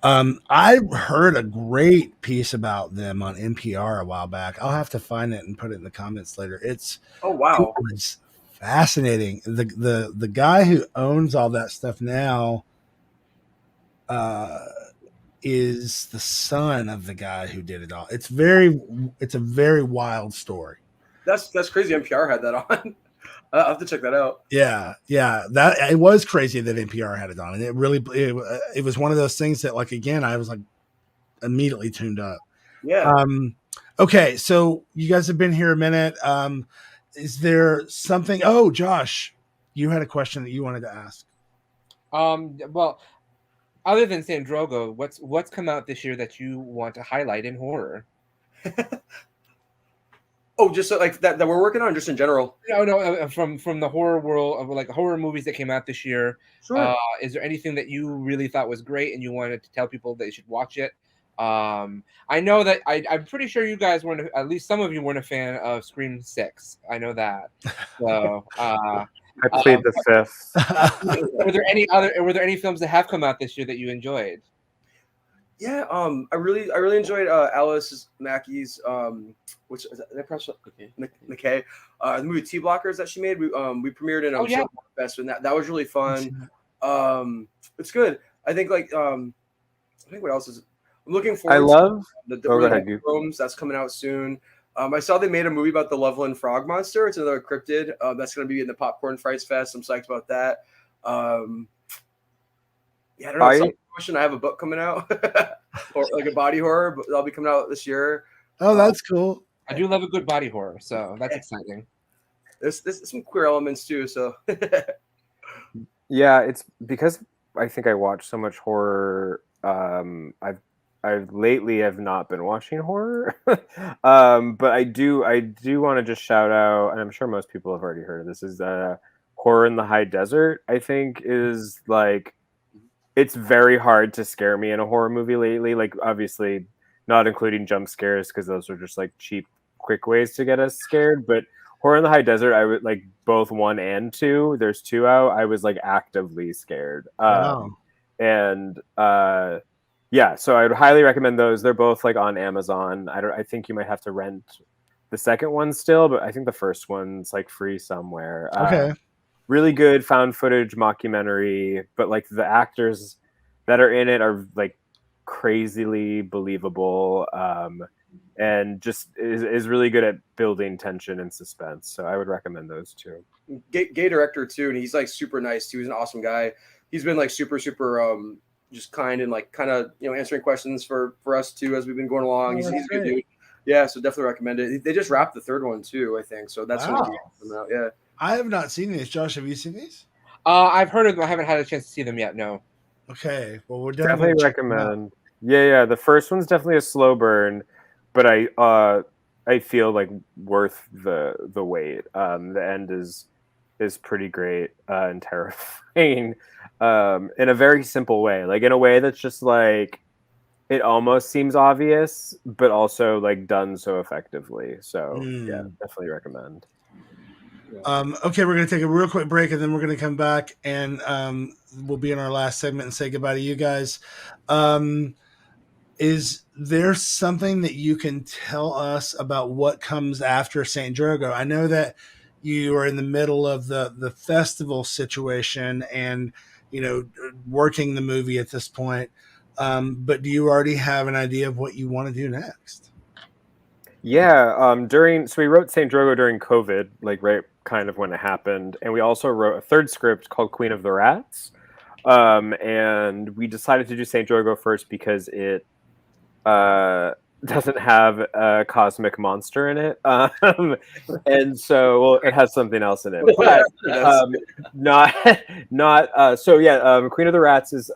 I heard a great piece about them on NPR a while back. I'll have to find it and put it in the comments later. It's it's fascinating. The guy who owns all that stuff now is the son of the guy who did it all. It's a very wild story. That's crazy. NPR had that on. I'll have to check that out. Yeah, that it was crazy that NPR had it on, and it was one of those things that, like, again, I was like immediately tuned up. Yeah. Okay, so you guys have been here a minute. Is there something? Oh, Josh, you had a question that you wanted to ask. Well, other than saying Drogo, what's come out this year that you want to highlight in horror? Oh, just like that we're working on, just in general. No, from the horror world of like horror movies that came out this year. Sure. Is there anything that you really thought was great and you wanted to tell people they should watch it? I know that I'm pretty sure you guys weren't, at least some of you weren't a fan of Scream 6. I know that. So I played the 5th. Were there any films that have come out this year that you enjoyed? Yeah, I really enjoyed Alice Mackey's which is that press Nakia, the movie T Blockers that she made. We premiered in Fest, and that was really fun. It's good. I think I think what else is I'm looking forward. I love the Rooms that's coming out soon. I saw they made a movie about the Loveland Frog Monster. It's another cryptid that's going to be in the Popcorn Frights Fest. I'm psyched about that. Yeah, I don't know. I have a book coming out, or like a body horror, but that'll be coming out this year. Oh, that's cool. I do love a good body horror, so that's exciting. There's some queer elements too. So yeah, it's because I think I watch so much horror. I've lately have not been watching horror, but I do want to just shout out, and I'm sure most people have already heard of this. Is Horror in the High Desert? I think is like. It's very hard to scare me in a horror movie lately. Like, obviously, not including jump scares because those are just like cheap, quick ways to get us scared. But Horror in the High Desert, I would like both 1 and 2. There's 2 out. I was like actively scared. Wow. And yeah, so I would highly recommend those. They're both like on Amazon. I think you might have to rent the second one still, but I think the first one's like free somewhere. Okay. Really good found footage mockumentary, but like the actors that are in it are like crazily believable, and just is really good at building tension and suspense. So I would recommend those 2. Gay director too, and he's like super nice too. He's an awesome guy. He's been like super just kind and like kind of answering questions for us too as we've been going along. He's a good dude. Yeah, so definitely recommend it. They just wrapped the 3rd one too, I think. So that's wow. Out. Yeah. I have not seen these. Josh, have you seen these? I've heard of them. I haven't had a chance to see them yet. No. Okay. Well, we're definitely recommend. Yeah. The first one's definitely a slow burn. but I feel like worth the wait. The end is pretty great and terrifying in a very simple way, like in a way that's just like it almost seems obvious, but also like done so effectively. So yeah, definitely recommend. Okay, we're going to take a real quick break, and then we're going to come back, and we'll be in our last segment and say goodbye to you guys. Is there something that you can tell us about what comes after St. Drogo? I know that you are in the middle of the festival situation and, working the movie at this point. But do you already have an idea of what you want to do next? Yeah, so we wrote St. Drogo during COVID, like right kind of when it happened, and we also wrote a third script called Queen of the Rats. And we decided to do St. Drogo first because it doesn't have a cosmic monster in it, and so it has something else in it, but not. So yeah, Queen of the Rats is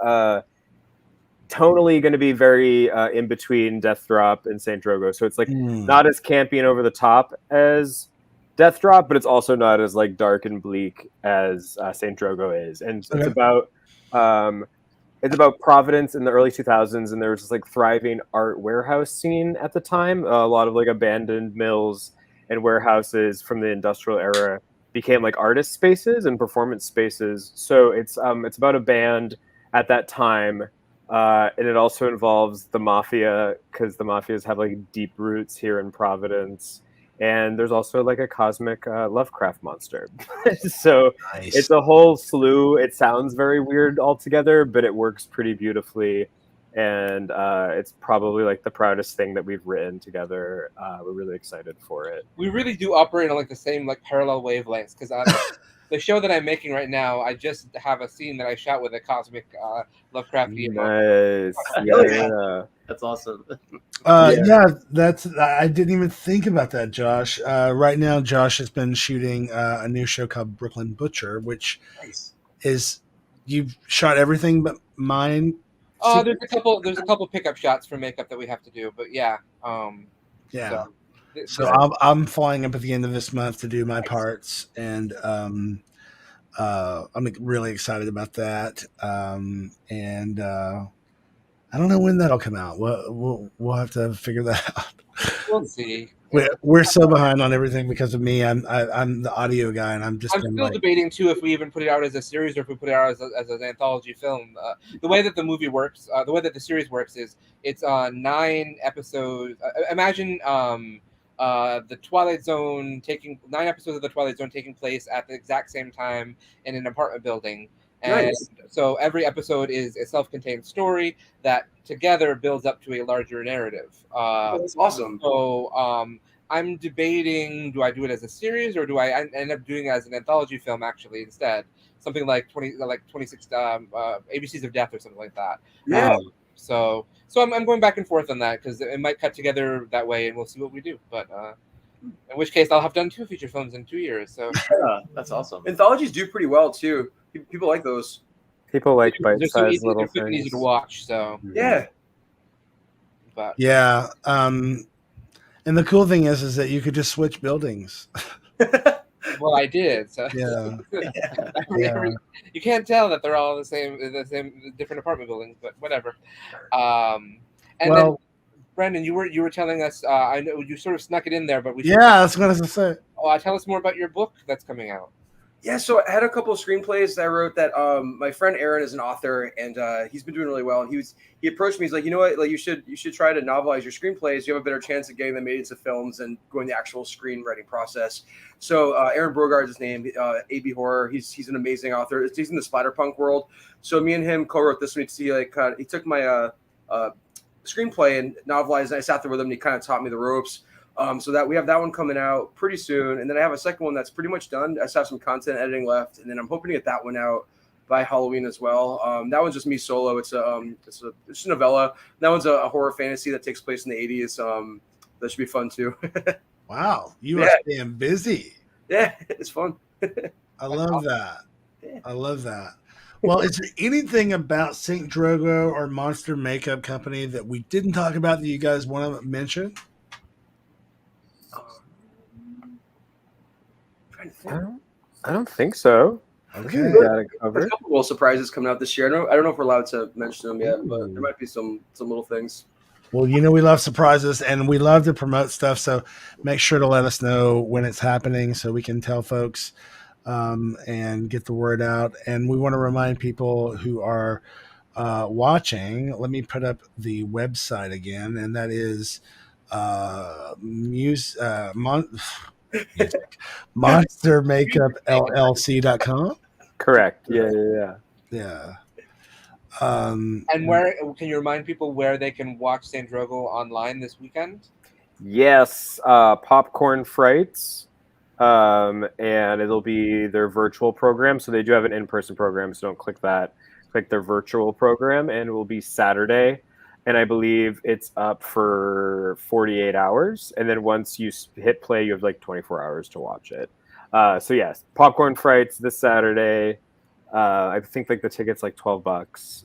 tonally going to be very in between Death Drop and St. Drogo. So it's like not as campy and over the top as Death Drop, but it's also not as like dark and bleak as St. Drogo is. And it's about Providence in the early 2000s, and there was this like thriving art warehouse scene at the time. A lot of like abandoned mills and warehouses from the industrial era became like artist spaces and performance spaces. So it's about a band at that time. And it also involves the mafia, because the mafias have like deep roots here in Providence. And there's also like a cosmic Lovecraft monster. So It's a whole slew. It sounds very weird altogether, but it works pretty beautifully. And it's probably like the proudest thing that we've written together. We're really excited for it. We really do operate on like the same like parallel wavelengths, because the show that I'm making right now, I just have a scene that I shot with a cosmic Lovecraftian. Nice. Yeah. That's awesome. I didn't even think about that, Josh. Right now, Josh has been shooting a new show called Brooklyn Butcher, which is you've shot everything but mine. There's a couple pickup shots for makeup that we have to do, but yeah. So I'm flying up at the end of this month to do my parts, and I'm really excited about that. And I don't know when that'll come out. We'll have to figure that out. We'll see. We're so behind on everything because of me. I'm the audio guy, and I'm still debating too if we even put it out as a series or if we put it out as an anthology film. The way that the movie works, the way that the series works is it's 9 episodes. Imagine the Twilight Zone 9 episodes of the Twilight Zone taking place at the exact same time in an apartment building. And so every episode is a self-contained story that together builds up to a larger narrative. That's awesome. So I'm debating, do I do it as a series or do I end up doing it as an anthology film actually instead? Something like 26 ABCs of Death or something like that. Yeah. So I'm going back and forth on that because it might cut together that way and we'll see what we do. But in which case I'll have done 2 feature films in 2 years. So yeah, that's awesome. Anthologies do pretty well too. People like those. People like bite-sized little things. They're easy to watch. So yeah. But yeah. And the cool thing is that you could just switch buildings. Well, I did. So yeah. You can't tell that they're all the same different apartment buildings, but whatever. And then Brandon, you were telling us. I know you sort of snuck it in there, but that's what I was going to say. Tell us more about your book that's coming out. Yeah, so I had a couple of screenplays that I wrote that my friend Aaron is an author, and he's been doing really well. And he approached me. He's like, you know what, like you should try to novelize your screenplays. You have a better chance of getting them made into films and going the actual screenwriting process. So Aaron Brogard is his name. AB Horror. He's an amazing author. He's in the splatterpunk world. So me and him co-wrote this one. He took my screenplay and novelized it. I sat there with him, and he kind of taught me the ropes. So that we have that one coming out pretty soon, and then I have a second one that's pretty much done. I just have some content editing left, and then I'm hoping to get that one out by Halloween as well. That one's just me solo. It's a novella. That one's a horror fantasy that takes place in the 80s. That should be fun too. Wow, you are staying busy. Yeah, it's fun. I love that. Yeah. I love that. Well, is there anything about St. Drogo or Monster Makeup Company that we didn't talk about that you guys want to mention? I don't think so. Okay. We got it There's covered. a couple little surprises coming out this year. I don't know if we're allowed to mention them yet, but there might be some little things. Well, we love surprises and we love to promote stuff. So make sure to let us know when it's happening so we can tell folks and get the word out. And we want to remind people who are watching. Let me put up the website again, and that is monstermakeupllc.com. Correct. Yeah. And where can you remind people where they can watch St. Drogo online this weekend? Yes, Popcorn Frights, and it'll be their virtual program. So they do have an in-person program, so don't click that. Click their virtual program, and it will be Saturday. And I believe it's up for 48 hours. And then once you hit play, you have like 24 hours to watch it. So yes, Popcorn Frights this Saturday. I think like the ticket's like $12.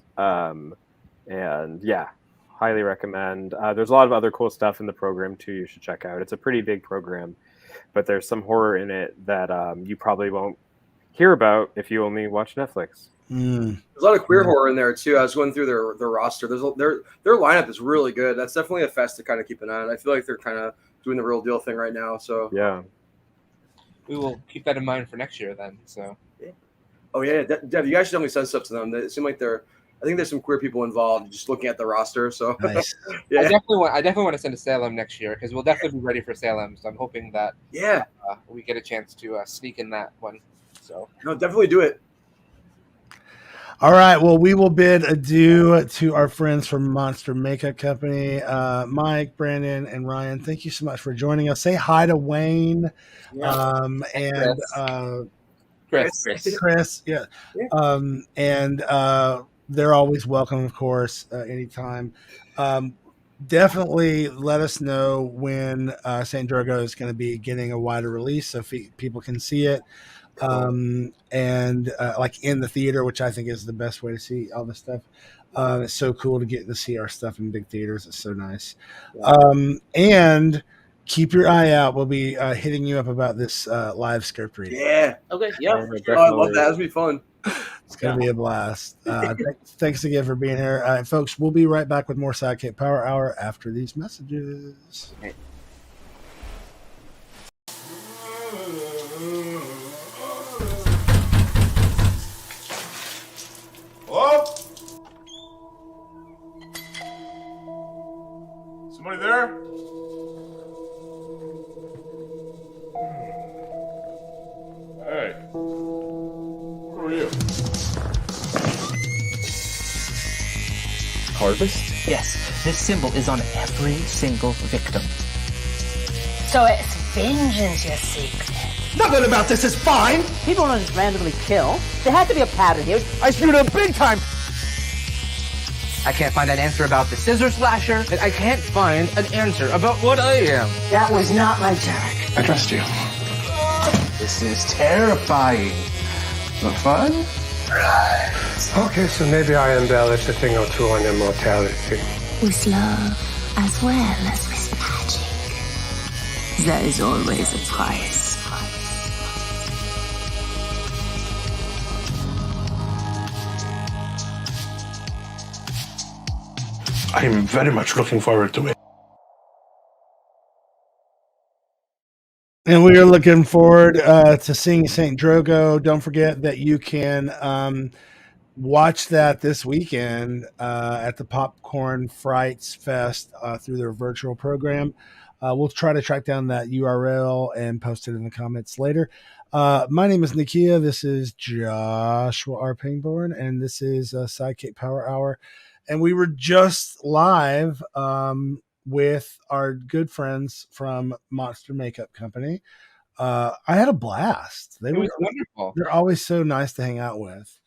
And yeah, highly recommend. There's a lot of other cool stuff in the program too. You should check out. It's a pretty big program, but there's some horror in it that you probably won't hear about if you only watch Netflix. There's a lot of queer horror in there too. I was going through their roster. Their lineup is really good. That's definitely a fest to kind of keep an eye on. I feel like they're kind of doing the real deal thing right now. So yeah, we will keep that in mind for next year then. So oh yeah, Dev, you guys should definitely send stuff to them. They seem like I think there's some queer people involved. Just looking at the roster, so nice. Yeah. I definitely want to send to Salem next year because we'll definitely be ready for Salem. So I'm hoping that we get a chance to sneak in that one. So no, definitely do it. All right. Well, we will bid adieu to our friends from Monster Makeup Company. Mike, Brandon, and Ryan, thank you so much for joining us. Say hi to Wayne and Chris. Yeah. And they're always welcome, of course, anytime. Definitely let us know when St. Drogo is going to be getting a wider release so people can see it. And like in the theater, which I think is the best way to see all this stuff. It's so cool to get to see our stuff in big theaters. It's so nice. And keep your eye out. We'll be hitting you up about this live script reading. Yeah. Okay. Yeah. I love that. That'll be fun. It's going to be a blast. Thanks again for being here. Folks, we'll be right back with more SideKick Power Hour after these messages. Okay. Hello? Somebody there? Hey. Who are you? Harvest? Yes, this symbol is on every single victim. So it's vengeance you seek. Nothing about this is fine! People don't just randomly kill. There has to be a pattern here. I screwed up big time! I can't find an answer about the scissor slasher, and I can't find an answer about what I am. That was not my Derek. I trust you. This is terrifying. But fun? Right. Okay, so maybe I embellished a thing or two on immortality. With love as well as with magic. There is always a price. I am very much looking forward to it. And we are looking forward to seeing St. Drogo. Don't forget that you can watch that this weekend at the Popcorn Frights Fest through their virtual program. We'll try to track down that URL and post it in the comments later. My name is Nakia. This is Joshua R. Pangborn, and this is SideKick Power Hour. And we were just live with our good friends from Monster Makeup Company. I had a blast. It was wonderful. They're always so nice to hang out with.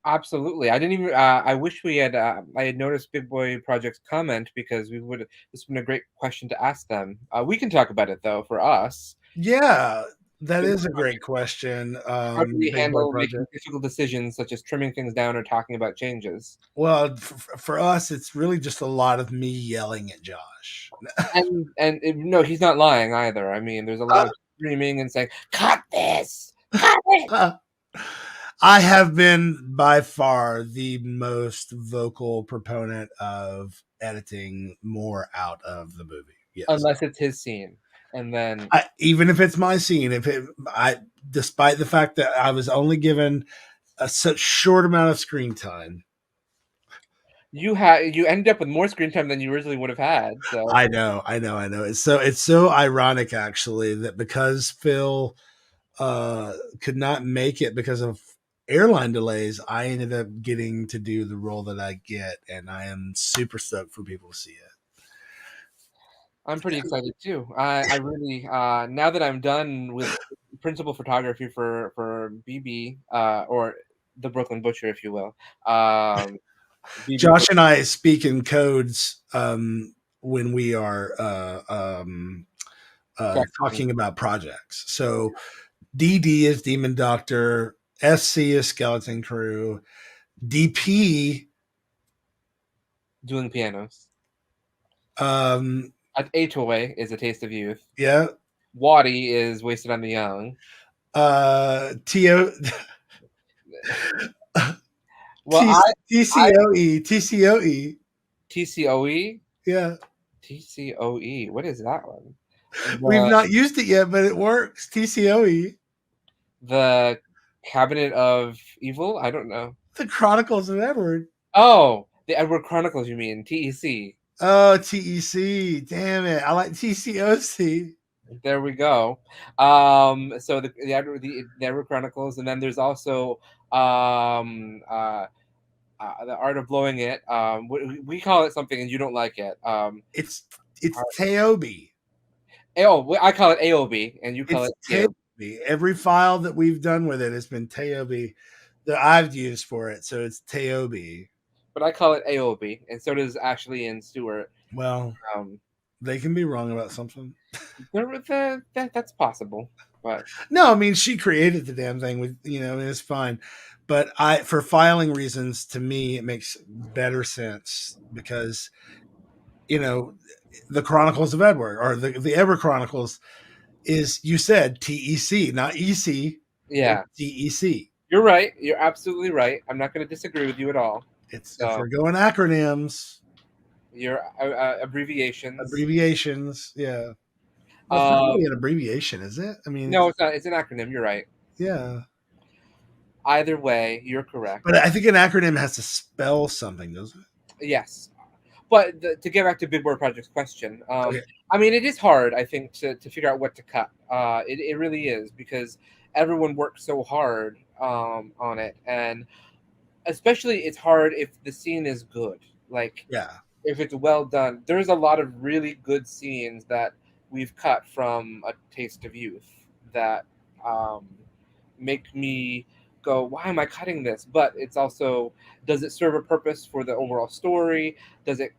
Absolutely. I didn't even. I wish we had. I had noticed Big Boy Project's comment because we would. This would have been a great question to ask them. We can talk about it though for us. Yeah, that is a great question. How do we handle making difficult decisions such as trimming things down or talking about changes? Well, for us, it's really just a lot of me yelling at Josh. and no, he's not lying either. I mean, there's a lot of screaming and saying, "Cut this! Cut it!" I have been by far the most vocal proponent of editing more out of the movie. Yes. Unless it's his scene, and then Even if it's my scene, despite the fact that I was only given a such short amount of screen time, you ended up with more screen time than you originally would have had. So I know. It's so ironic actually that because Phil could not make it because of airline delays, I ended up getting to do the role that I get, and I am super stoked for people to see it. I'm pretty excited too. I really now that I'm done with principal photography for BB or the Brooklyn Butcher, if you will. BB Josh and I speak in codes when we are talking about projects. So DD is Demon Doctor, SC is Skeleton Crew, DP doing pianos. Um, HOA is A Taste of Youth. Yeah. Waddy is Wasted on the Young. TCOE. Well, TCOE. TCOE? Yeah. TCOE. What is that one? We've not used it yet, but it works. TCOE. The Cabinet of Evil? I don't know. The Chronicles of Edward. Oh, the Edward Chronicles, you mean. TEC. Oh, TEC. Damn it. I like TCOC. There we go. So the Edward Chronicles, and then there's also the Art of Blowing It. We call it something, and you don't like it. It's Taobi. Oh, I call it AOB, and you call it Taobi. Every file that we've done with it has been Taobi that I've used for it, so it's Taobi. But I call it AOB, and so does Ashley and Stewart. Well, they can be wrong about something. That's possible, but no, I mean she created the damn thing with it's fine. But for filing reasons, to me, it makes better sense because the Chronicles of Edward or the Edward Chronicles is, you said TEC, not EC. Yeah, TEC. You're right. You're absolutely right. I'm not going to disagree with you at all. If we're going acronyms, your abbreviations. Abbreviations, yeah. Well, it's not really an abbreviation, is it? I mean, no, it's not. It's an acronym. You're right. Yeah. Either way, you're correct. But I think an acronym has to spell something, doesn't it? Yes. But to get back to Big Boy Project's question, Okay. I mean, it is hard, I think, to figure out what to cut. It really is, because everyone works so hard on it. And especially it's hard if the scene is good. Like, yeah, if it's well done. There's a lot of really good scenes that we've cut from A Taste of Youth that make me go, why am I cutting this? But it's also, does it serve a purpose for the overall story? Does it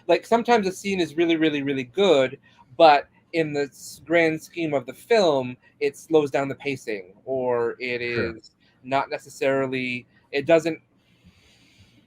like sometimes a scene is really, really, really good, but in the grand scheme of the film, it slows down the pacing, or it is not necessarily, it doesn't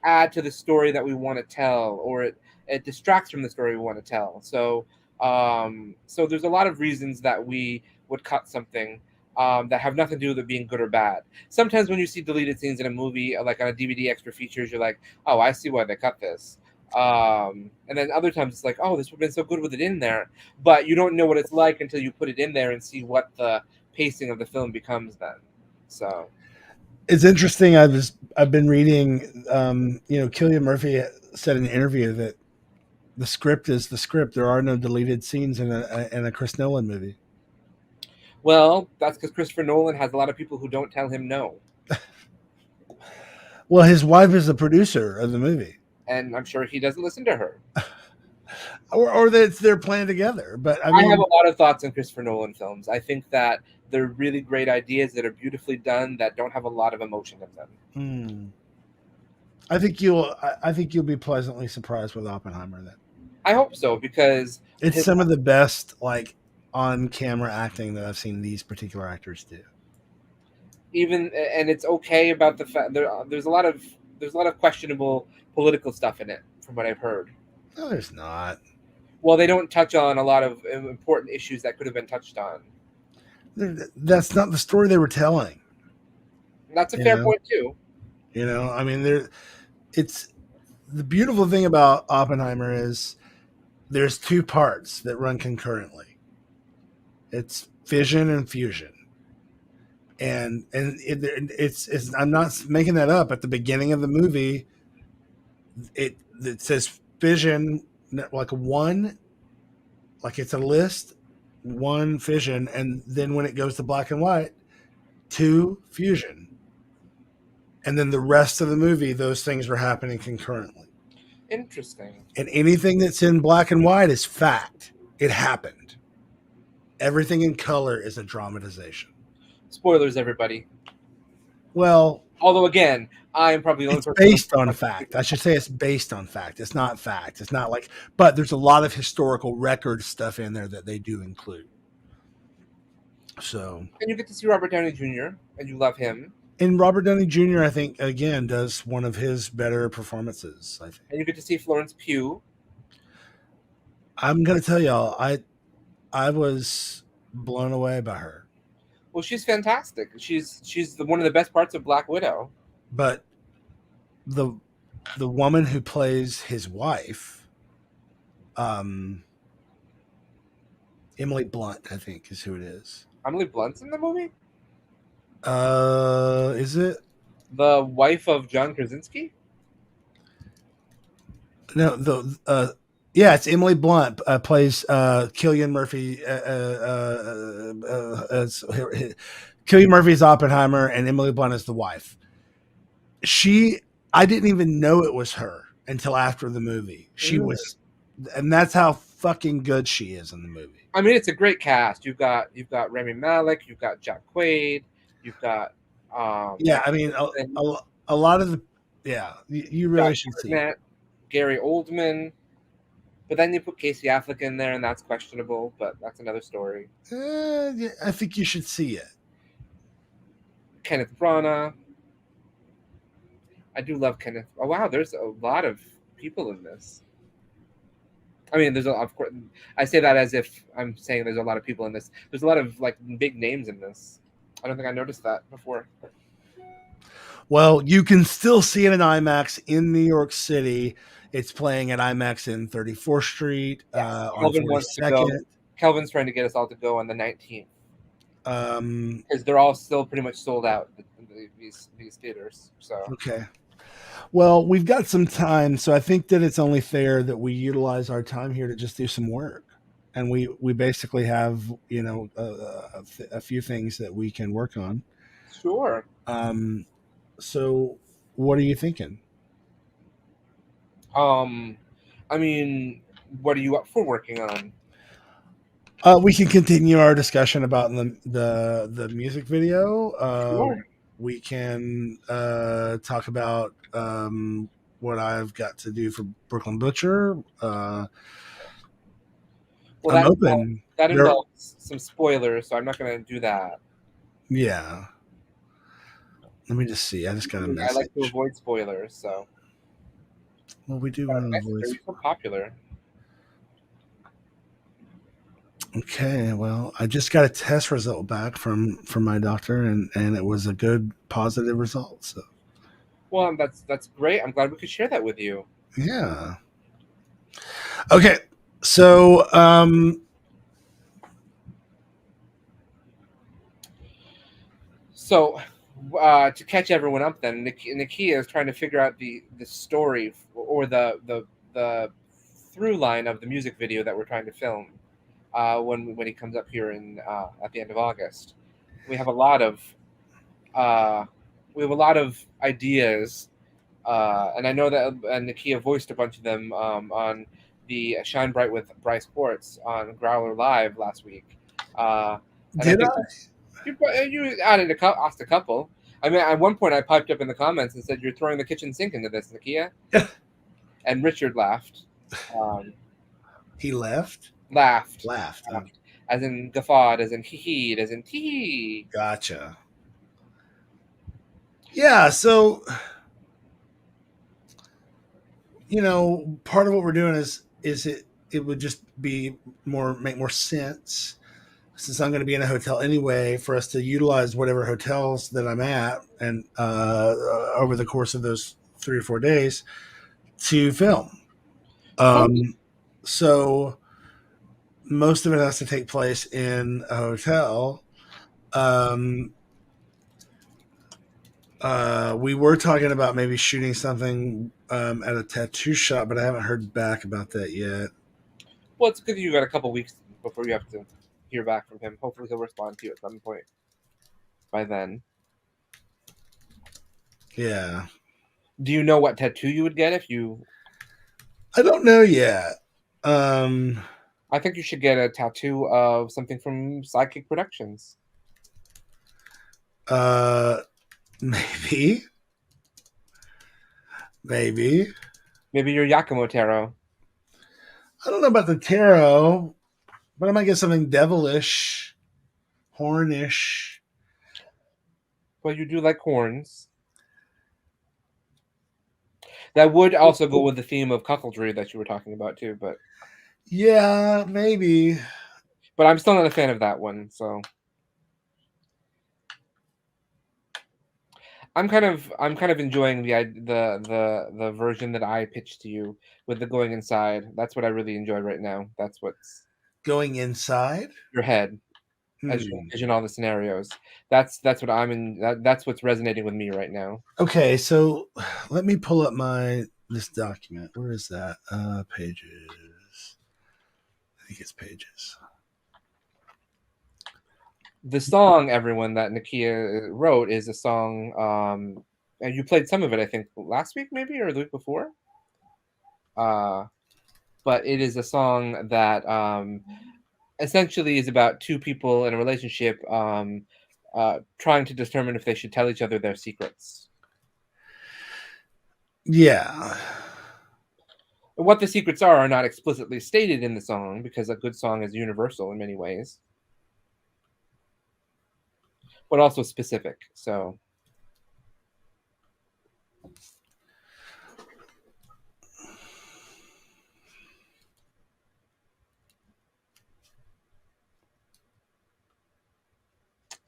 add to the story that we want to tell, or it distracts from the story we want to tell. So so there's a lot of reasons that we would cut something that have nothing to do with it being good or bad. Sometimes when you see deleted scenes in a movie, like on a DVD extra features, you're like, oh, I see why they cut this. And then other times it's like, oh, this would have been so good with it in there. But you don't know what it's like until you put it in there and see what the pacing of the film becomes then. So it's interesting. I've been reading, Cillian Murphy said in an interview that the script is the script. There are no deleted scenes in a Chris Nolan movie. Well, that's because Christopher Nolan has a lot of people who don't tell him no. Well, his wife is the producer of the movie, and I'm sure he doesn't listen to her. or that they're playing together. But I have a lot of thoughts on Christopher Nolan films. I think that they're really great ideas that are beautifully done that don't have a lot of emotion in them. I think you'll be pleasantly surprised with Oppenheimer then. I hope so, because it's some of the best on camera acting that I've seen these particular actors do. And it's okay about the fact there's a lot of questionable political stuff in it, from what I've heard. No, there's not. Well, they don't touch on a lot of important issues that could have been touched on. That's not the story they were telling. That's a You fair know? point too. You know, I mean, it's the beautiful thing about Oppenheimer is there's two parts that run concurrently. It's fission and fusion, and it's I'm not making that up. At the beginning of the movie, it says fission, like one, like it's a list, one fission, and then when it goes to black and white, two fusion, and then the rest of the movie, those things were happening concurrently. Interesting. And anything that's in black and white is fact. It happened. Everything in color is a dramatization. Spoilers, everybody. Well, although again, I'm probably the only it's person based on fact. I should say it's based on fact. It's not fact. It's not like, but there's a lot of historical record stuff in there that they do include. So, and you get to see Robert Downey Jr. and you love him. And Robert Downey Jr., I think, again, does one of his better performances, I think. And you get to see Florence Pugh. I'm going to tell y'all, I was blown away by her. Well, she's fantastic. She's one of the best parts of Black Widow. But the woman who plays his wife, Emily Blunt, I think, is who it is. Emily Blunt's in the movie? Is it? The wife of John Krasinski? No, yeah, it's Emily Blunt plays Cillian Murphy. Cillian Murphy's Oppenheimer, and Emily Blunt is the wife. I didn't even know it was her until after the movie. She was, and that's how fucking good she is in the movie. I mean, it's a great cast. You've got Rami Malek, you've got Jack Quaid, you've got yeah. I mean, a lot of the you really should see it. Gary Oldman. But then you put Casey Affleck in there, and that's questionable. But that's another story. Yeah, I think you should see it. Kenneth Branagh. I do love Kenneth. Oh wow, there's a lot of people in this. I mean, of course, I say that as if I'm saying there's a lot of people in this. There's a lot of like big names in this. I don't think I noticed that before. Well, you can still see it in IMAX in New York City. It's playing at IMAX in 34th Street on 42nd. Kelvin's trying to get us all to go on the 19th. Because they're all still pretty much sold out, these theaters. So okay. Well, we've got some time, so I think that it's only fair that we utilize our time here to just do some work. And we basically have, a few things that we can work on. Sure. So what are you thinking? I mean, what are you up for working on? We can continue our discussion about the music video. Sure. We can talk about what I've got to do for Brooklyn Butcher. Well, I'm open. That involves some spoilers, so I'm not going to do that. Yeah. Let me just see. I just got a message. I like to avoid spoilers, so. Well, we do want to avoid. They're so popular. Okay, well, I just got a test result back from my doctor, and it was a good positive result. So, well, that's great. I'm glad we could share that with you. Yeah. Okay, so to catch everyone up, then Nakia is trying to figure out the story or the through line of the music video that we're trying to film when he comes up here at the end of August. We have a lot of ideas, and I know that Nakia voiced a bunch of them on the Shine Bright with Bryce Quartz on Growler Live last week. Did I? You added asked a couple. I mean, at one point I piped up in the comments and said, "You're throwing the kitchen sink into this, Nakia." And Richard laughed. He left? Laughed. As in guffawed, as in hee-heed, as in tee. Gotcha. Yeah, so part of what we're doing is it would just be make more sense since I'm going to be in a hotel anyway, for us to utilize whatever hotels that I'm at and over the course of those 3 or 4 days to film. So most of it has to take place in a hotel. We were talking about maybe shooting something at a tattoo shop, but I haven't heard back about that yet. Well, it's good you got a couple weeks before you have to hear back from him. Hopefully, he'll respond to you at some point by then. Yeah. Do you know what tattoo you would get if you? I don't know yet. I think you should get a tattoo of something from SideKick Productions. Maybe. Maybe your Yakumo tarot. I don't know about the tarot, but I might get something devilish, hornish. Well, you do like horns. That would also go with the theme of cuckoldry that you were talking about too, but yeah, maybe. But I'm still not a fan of that one, so I'm kind of enjoying the version that I pitched to you with the going inside. That's what I really enjoy right now. That's what's going inside your head as you envision all the scenarios. That's what I'm in. That's what's resonating with me right now. Okay, so let me pull up this document. Where is that? Pages. I think it's pages. The song, everyone, that Nakia wrote is a song, and you played some of it, I think, last week maybe, or the week before. But it is a song that essentially is about two people in a relationship trying to determine if they should tell each other their secrets. Yeah. What the secrets are not explicitly stated in the song because a good song is universal in many ways, but also specific. So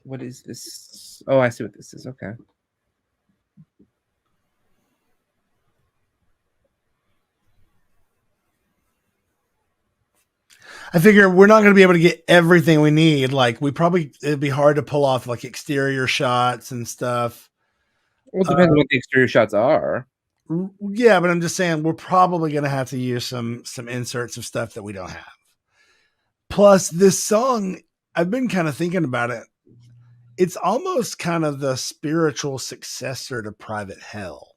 what is this? Oh, I see what this is. Okay. I figure we're not going to be able to get everything we need. Like it'd be hard to pull off like exterior shots and stuff. Well, it depends on what the exterior shots are. Yeah, but I'm just saying we're probably going to have to use some inserts of stuff that we don't have. Plus, this song, I've been kind of thinking about it. It's almost kind of the spiritual successor to Private Hell.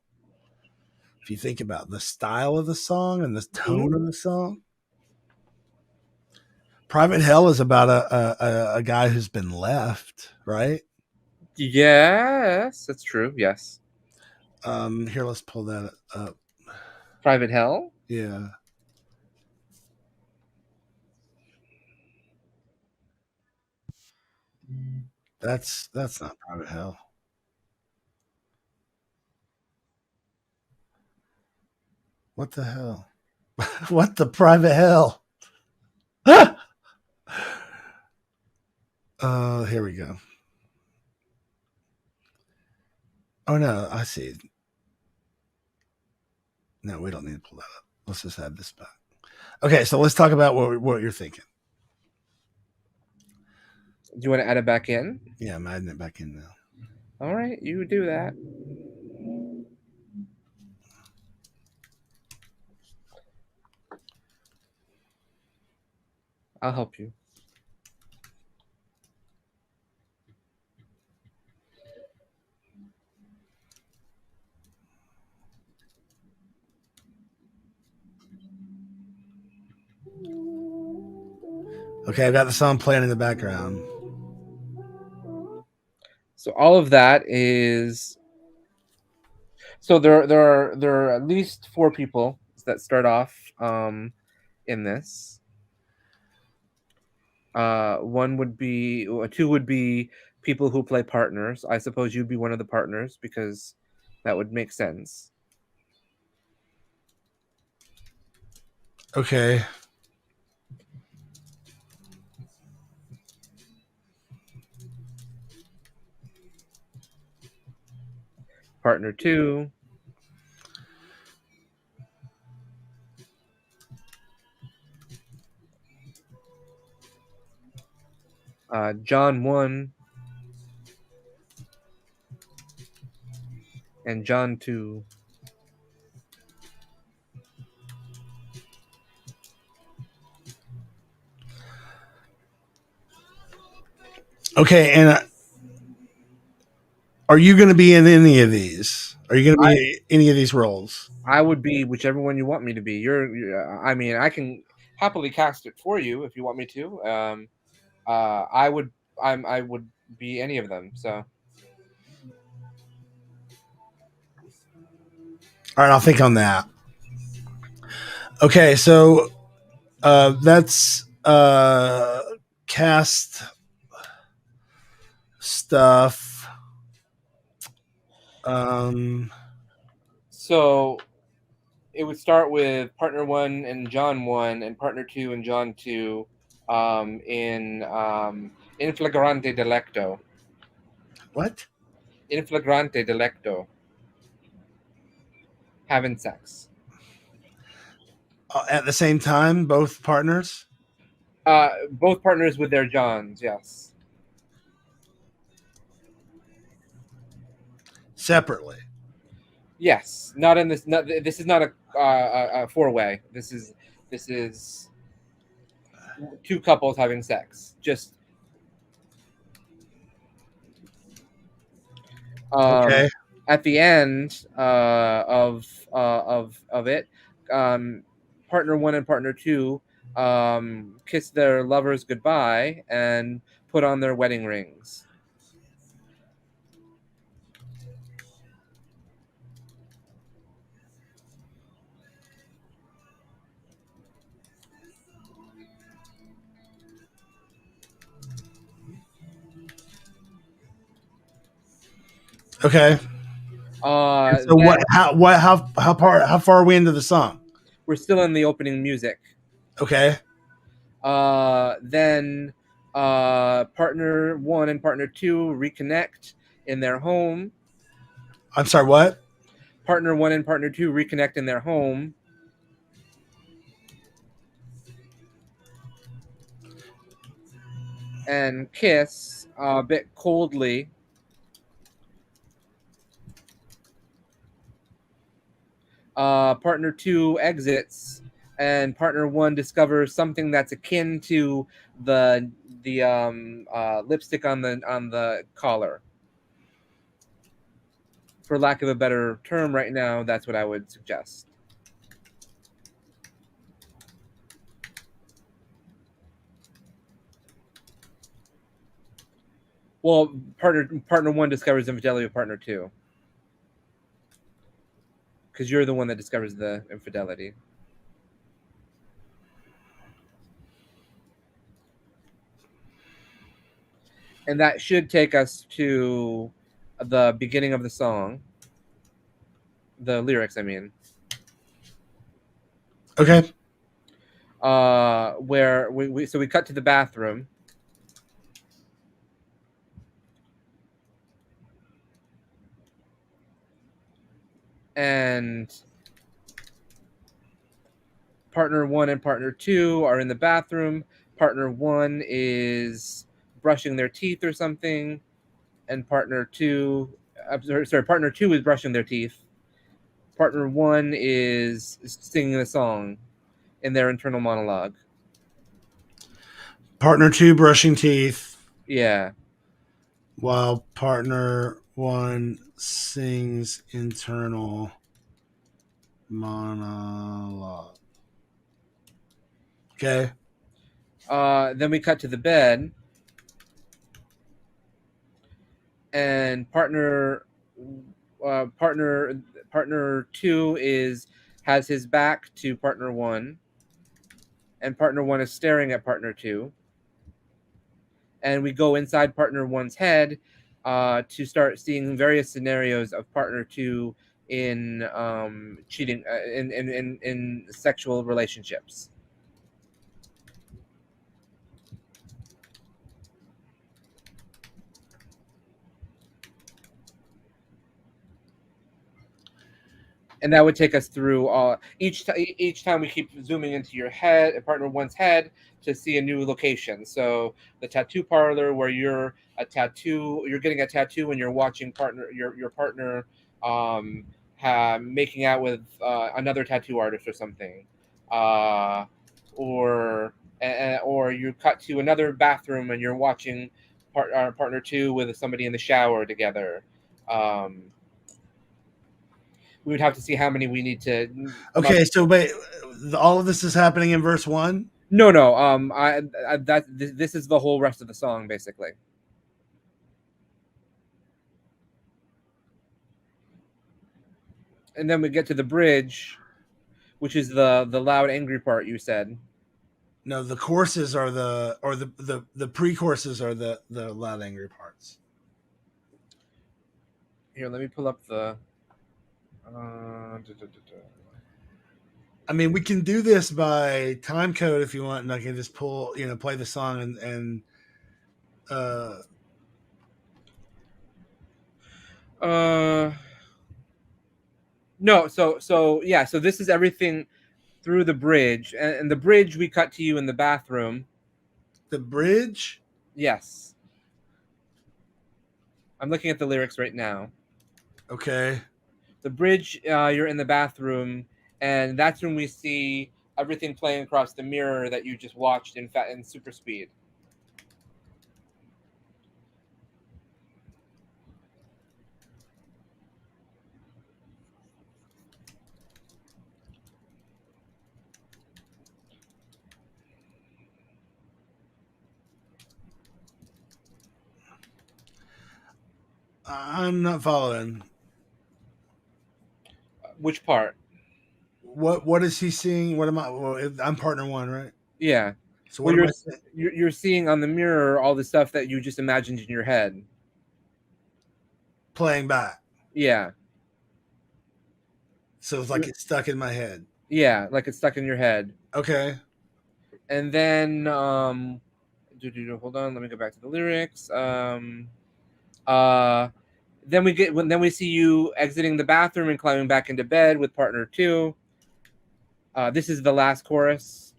If you think about the style of the song and the tone of the song. Private Hell is about a guy who's been left, right? Yes, that's true. Yes. Here, let's pull that up. Private Hell? Yeah. That's not Private Hell. What the hell? What the private hell? Here we go. Oh no, I see. No, we don't need to pull that up. Let's just add this back. Okay, so let's talk about what you're thinking. Do you want to add it back in? Yeah, I'm adding it back in now. All right, you do that. I'll help you. Okay, I've got the song playing in the background. So all of that is. So there are at least 4 people that start off in this. 2 would be people who play partners. I suppose you'd be one of the partners because that would make sense. Okay. partner 2. John 1 and John 2. Okay, and are you going to be in any of these? Are you going to be in any of these roles? I would be whichever one you want me to be. I mean, I can happily cast it for you if you want me to. I would be any of them. So All right, I'll think on that. Okay, so that's cast stuff. So it would start with partner 1 and John 1 and partner 2 and John 2 in flagrante delicto. What? In flagrante delicto. Having sex. At the same time, both partners? Both partners with their Johns, yes. Separately. Yes, not in this. Not, this is not a four-way. This is two couples having sex. Just Okay. At the end of it, partner 1 and partner 2 kiss their lovers goodbye and put on their wedding rings. Okay. So then- how far are we into the song? We're still in the opening music. Okay. Then partner 1 and partner 2 reconnect in their home. I'm sorry, what? Partner 1 and partner 2 reconnect in their home. And kiss a bit coldly. Partner 2 exits, and partner 1 discovers something that's akin to the lipstick on the collar. For lack of a better term, right now, that's what I would suggest. Well, partner 1 discovers infidelity with partner 2. Because you're the one that discovers the infidelity. And that should take us to the beginning of the song. The lyrics, I mean. Okay. Where we cut to the bathroom. And partner 1 and partner 2 are in the bathroom. Partner 1 is brushing their teeth or something, and partner 2 is brushing their teeth. Partner 1 is singing a song in their internal monologue. Partner 2 brushing teeth. Yeah. While partner 1 sings internal monologue. Okay. Then we cut to the bed, and partner 2 has his back to partner 1, and partner 1 is staring at partner 2. And we go inside partner 1's head to start seeing various scenarios of partner 2 in cheating in sexual relationships. and that would take us through each time we keep zooming into your head, partner one's head, to see a new location. So the tattoo parlor where you're getting a tattoo and you're watching your partner making out with another tattoo artist or something, or you cut to another bathroom and you're watching partner two with somebody in the shower together. We would have to see how many we need to. Okay, so wait, all of this is happening in verse 1? No. This is the whole rest of the song, basically. And then we get to the bridge, which is the loud, angry part you said. No, the courses are the pre-courses are the loud, angry parts. Here, let me pull up the. I mean, we can do this by time code if you want, and I can just play the song and No, so this is everything through the bridge, and the bridge we cut to you in the bathroom. The bridge? Yes. I'm looking at the lyrics right now. Okay. The bridge, you're in the bathroom, and that's when we see everything playing across the mirror that you just watched in super speed. I'm not following. Which part? What is he seeing? What am I? Well, I'm partner one, right? Yeah. So what am I saying? You're seeing on the mirror all the stuff that you just imagined in your head. Playing back. Yeah. So it's like it's stuck in my head. Yeah, like it's stuck in your head. Okay. And then hold on, let me go back to the lyrics. Then we see you exiting the bathroom and climbing back into bed with partner two. This is the last chorus.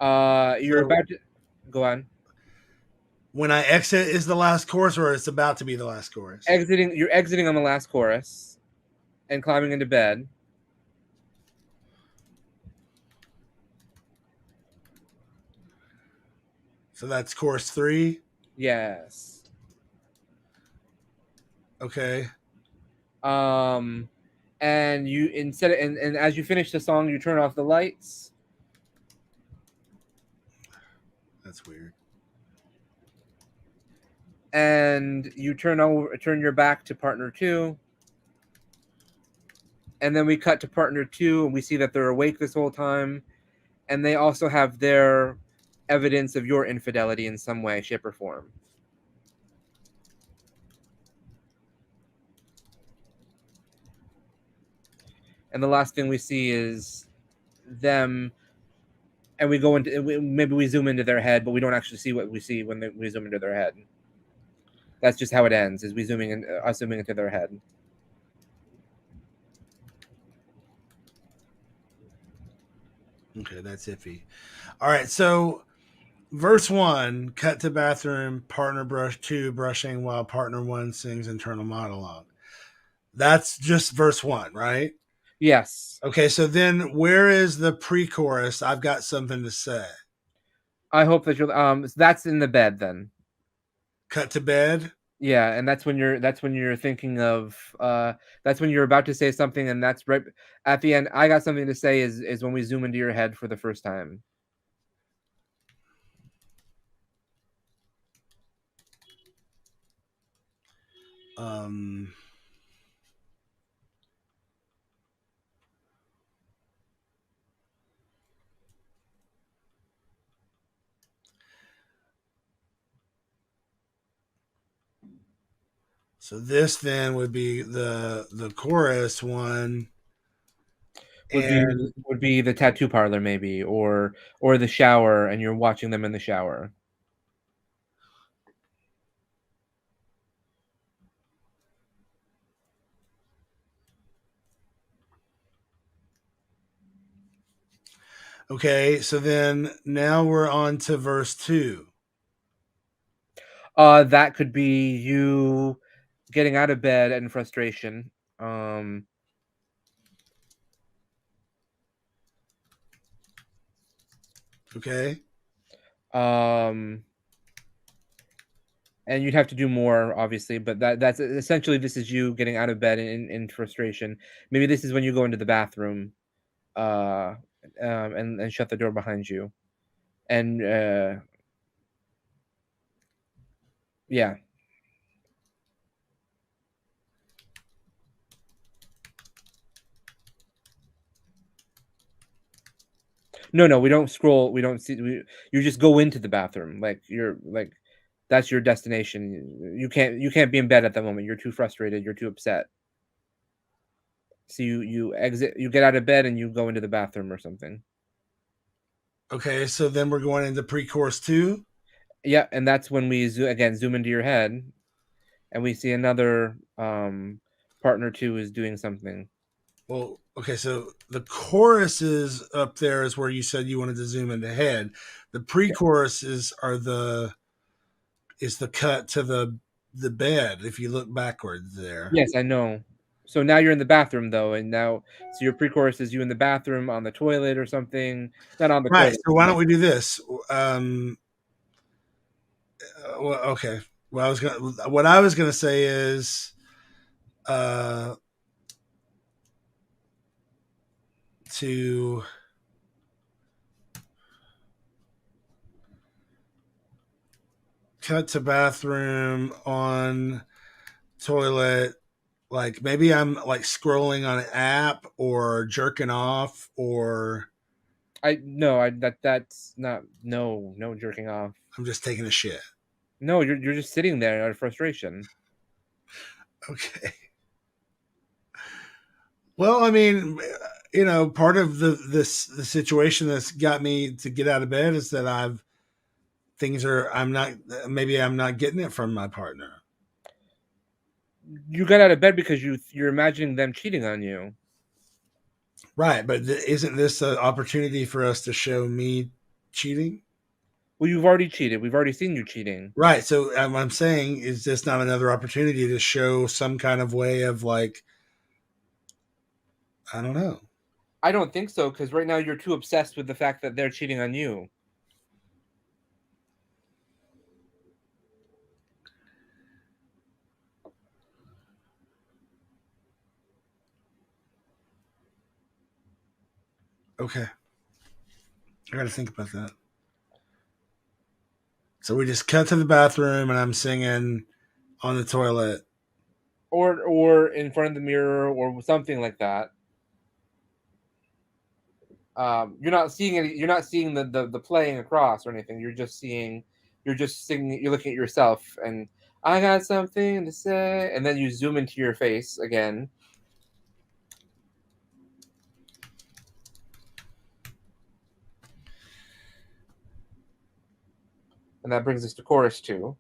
You're about to go on. When I exit is the last chorus, or it's about to be the last chorus? You're exiting on the last chorus and climbing into bed. So that's chorus 3? Yes. Okay. And you and as you finish the song, you turn off the lights. That's weird. And you turn your back to partner two. And then we cut to partner two, and we see that they're awake this whole time. And they also have their evidence of your infidelity in some way, shape, or form. And the last thing we see is them, and we go into maybe we zoom into their head, but we don't actually see what we see when we zoom into their head. That's just how it ends: is us zooming into their head. Okay, that's iffy. All right, so verse 1, cut to bathroom, partner two brushing while partner 1 sings internal monologue. That's just verse 1, right? Yes. Okay, so then where is the pre-chorus? I've got something to say. I hope that you'll that's in the bed then. Cut to bed? Yeah, and that's when you're thinking of that's when you're about to say something, and that's right at the end. I got something to say is when we zoom into your head for the first time. So this then would be the chorus one. Would be the tattoo parlor maybe, or the shower, and you're watching them in the shower. Okay, so then now we're on to verse 2. That could be you getting out of bed in frustration. Okay. And you'd have to do more, obviously, but that's essentially this is you getting out of bed in frustration. Maybe this is when you go into the bathroom, and shut the door behind you, and yeah. No, we don't scroll. We don't see. You just go into the bathroom. Like you're like, that's your destination. You can't be in bed at that moment. You're too frustrated. You're too upset. So you exit. You get out of bed and you go into the bathroom or something. Okay, so then we're going into pre-chorus 2. Yeah, and that's when we zoom into your head, and we see another partner 2 is doing something. Well, okay, so the chorus is up there is where you said you wanted to zoom into head. The pre-chorus is the cut to the bed if you look backwards there. Yes, I know. So now you're in the bathroom though, and now so your pre-chorus is you in the bathroom on the toilet or something. Not on the Right. toilet. So why don't we do this? Well, okay. What I was gonna say is to cut to bathroom on toilet. Like maybe I'm like scrolling on an app or jerking off or that's not no jerking off. I'm just taking a shit. No, you're just sitting there out of frustration. Okay. Well, I mean, you know, part of the situation that's got me to get out of bed is that I'm not getting it from my partner. You got out of bed because you're imagining them cheating on you. Right, but isn't this an opportunity for us to show me cheating? Well, you've already cheated. We've already seen you cheating. Right. So what I'm saying is this not another opportunity to show some kind of way of like, I don't know. I don't think so, because right now you're too obsessed with the fact that they're cheating on you. Okay. I got to think about that. So we just cut to the bathroom and I'm singing on the toilet. Or in front of the mirror or something like that. You're not seeing any. You're not seeing the playing across or anything. You're just singing. You're looking at yourself, and I got something to say, and then you zoom into your face again. And that brings us to chorus 2.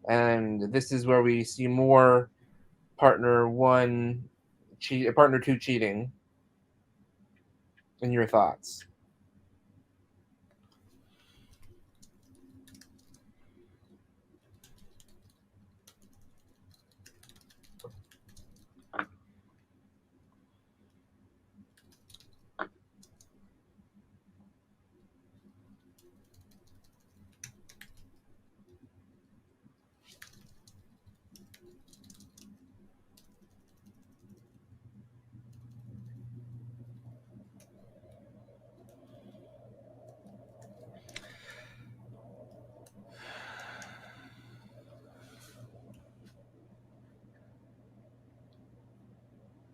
And this is where we see more partner 2 cheating. In your thoughts.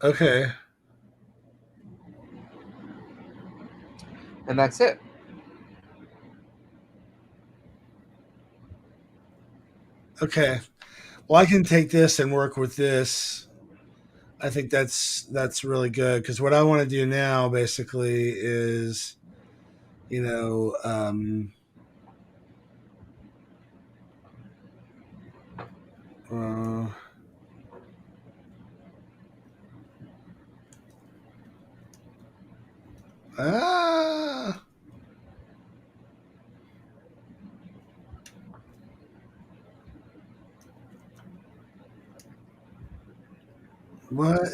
Okay. And that's it. Okay. Well, I can take this and work with this. I think that's really good because what I want to do now basically is, you know, What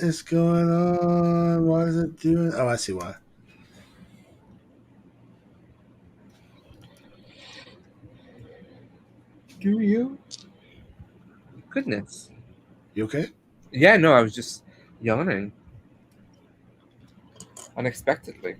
is going on? Why is it doing? Oh, I see why. Do you? Goodness. You okay? Yeah, no, I was just yawning. Unexpectedly.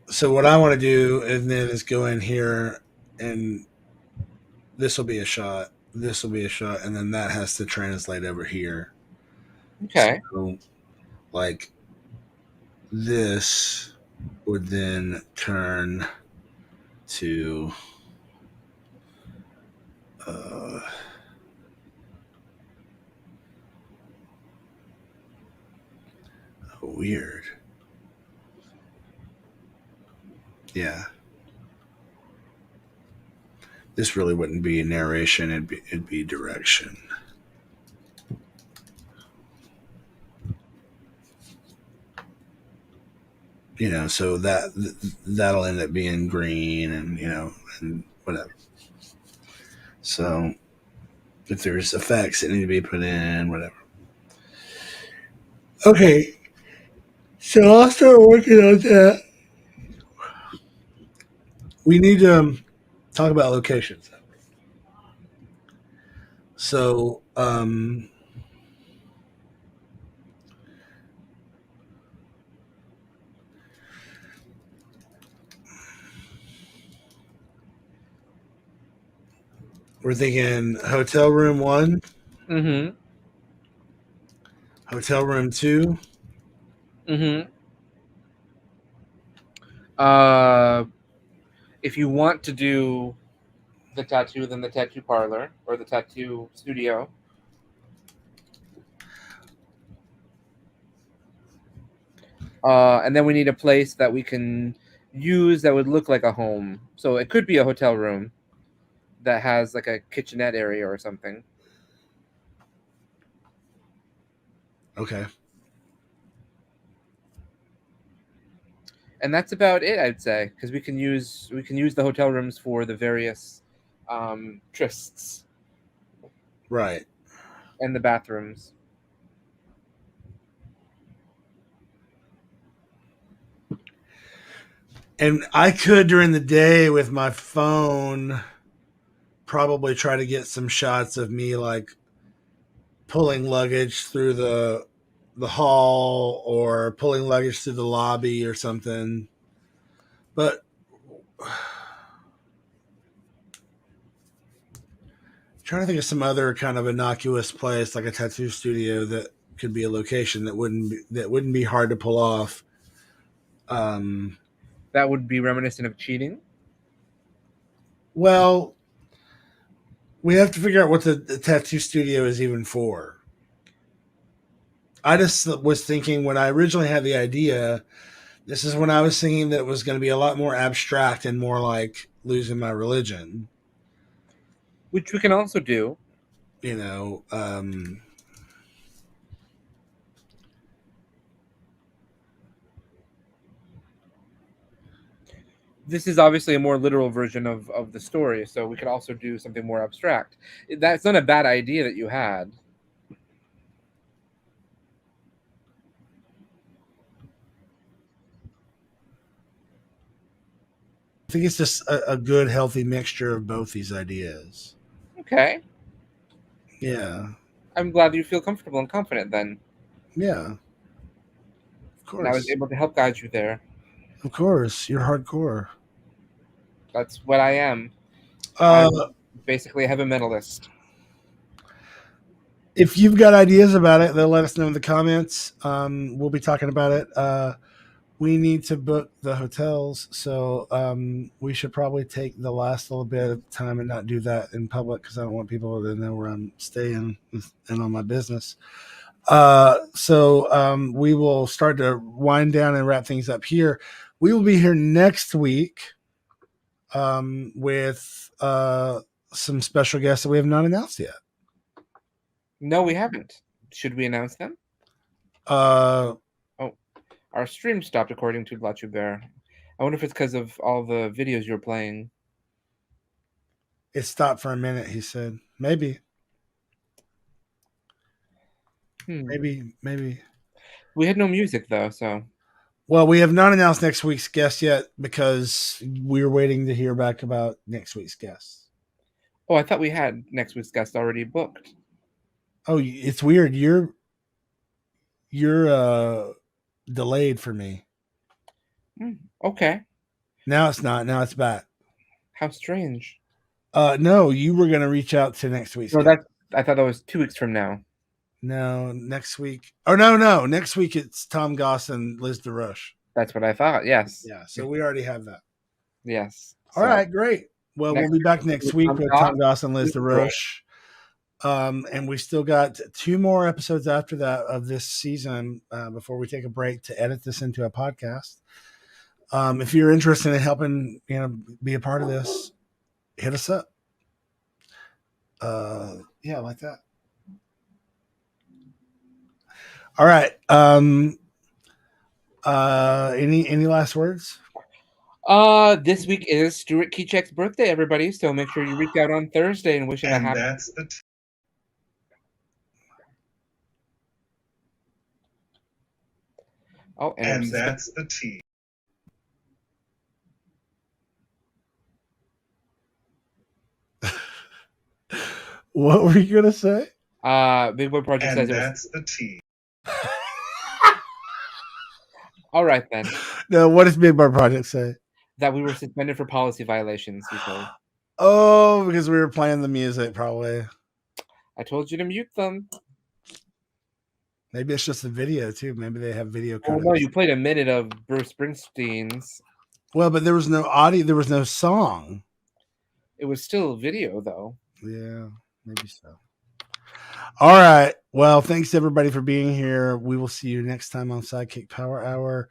So what I want to do and then is go in here, and this will be a shot. This will be a shot, and then that has to translate over here. Okay. So, like, this would then turn to weird. Yeah. This really wouldn't be narration, it'd be direction. You know, so that'll end up being green, and and whatever. So if there's effects that need to be put in, whatever. Okay, so I'll start working on that. We need to talk about locations. So we're thinking hotel room 1. Mm-hmm. Hotel room 2. Mm-hmm. If you want to do the tattoo, then the tattoo parlor or the tattoo studio. And then we need a place that we can use that would look like a home. So it could be a hotel room that has like a kitchenette area or something. Okay. And that's about it, I'd say, because we can use the hotel rooms for the various trysts. Right. And the bathrooms. And I could during the day with my phone probably try to get some shots of me like pulling luggage through the hall or pulling luggage through the lobby or something. But trying to think of some other kind of innocuous place like a tattoo studio that could be a location that wouldn't be hard to pull off. That would be reminiscent of cheating. Well, we have to figure out what the tattoo studio is even for. I just was thinking when I originally had the idea, this is when I was thinking that it was going to be a lot more abstract and more like losing my religion. Which we can also do. You know, this is obviously a more literal version of the story, so we could also do something more abstract. That's not a bad idea that you had. I think it's just a good, healthy mixture of both these ideas. Okay. Yeah. I'm glad you feel comfortable and confident then. Yeah. Of course. And I was able to help guide you there. Of course. You're hardcore. That's what I am. I'm basically a heavy metalist. If you've got ideas about it, they'll let us know in the comments. We'll be talking about it. We need to book the hotels, so we should probably take the last little bit of time and not do that in public because I don't want people to know where I'm staying and on my business. So we will start to wind down and wrap things up here. We will be here next week with some special guests that we have not announced yet. No, we haven't. Should we announce them? Our stream stopped according to Lachu Bear. I wonder if it's because of all the videos you're playing. It stopped for a minute, he said. Maybe. Maybe. We had no music, though, so... Well, we have not announced next week's guest yet because we're waiting to hear back about next week's guest. Oh, I thought we had next week's guest already booked. Oh, it's weird. You're delayed for me. Okay. Now it's not. Now it's back. How strange. No, you were going to reach out to next week's guest. I thought that was 2 weeks from now. No, next week. Oh, no. Next week it's Tom Goss and Liz DeRoche. That's what I thought, yes. Yeah, so we already have that. Yes. All right, great. Well, we'll be back next week with Tom Goss and Liz DeRoche. And we still got 2 more episodes after that of this season before we take a break to edit this into a podcast. If you're interested in helping, be a part of this, hit us up. Yeah, like that. All right. Any last words? This week is Stuart Keycheck's birthday, everybody. So make sure you reach out on Thursday and wish him a happy. That's the and that's the tea. What were you gonna say? Big Boy Project And says that's the tea. All right then. No, what does Big Bar Project say? That we were suspended for policy violations. He said. Oh, because we were playing the music, probably. I told you to mute them. Maybe it's just a video too. Maybe they have video. Oh no, you played a minute of Bruce Springsteen's. Well, but there was no audio. There was no song. It was still video, though. Yeah, maybe so. All right. Well, thanks everybody for being here. We will see you next time on SideKick Power Hour.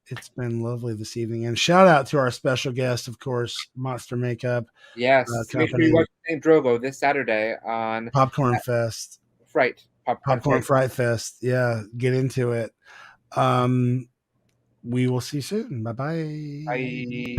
It's been lovely this evening, and shout out to our special guest, of course, Monster Makeup. Yes, make sure you watch St. Drogo this Saturday on Popcorn Fest. Fright. Popcorn Fright Fest. Yeah, get into it. We will see you soon. Bye-bye. Bye.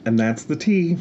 And that's the tea.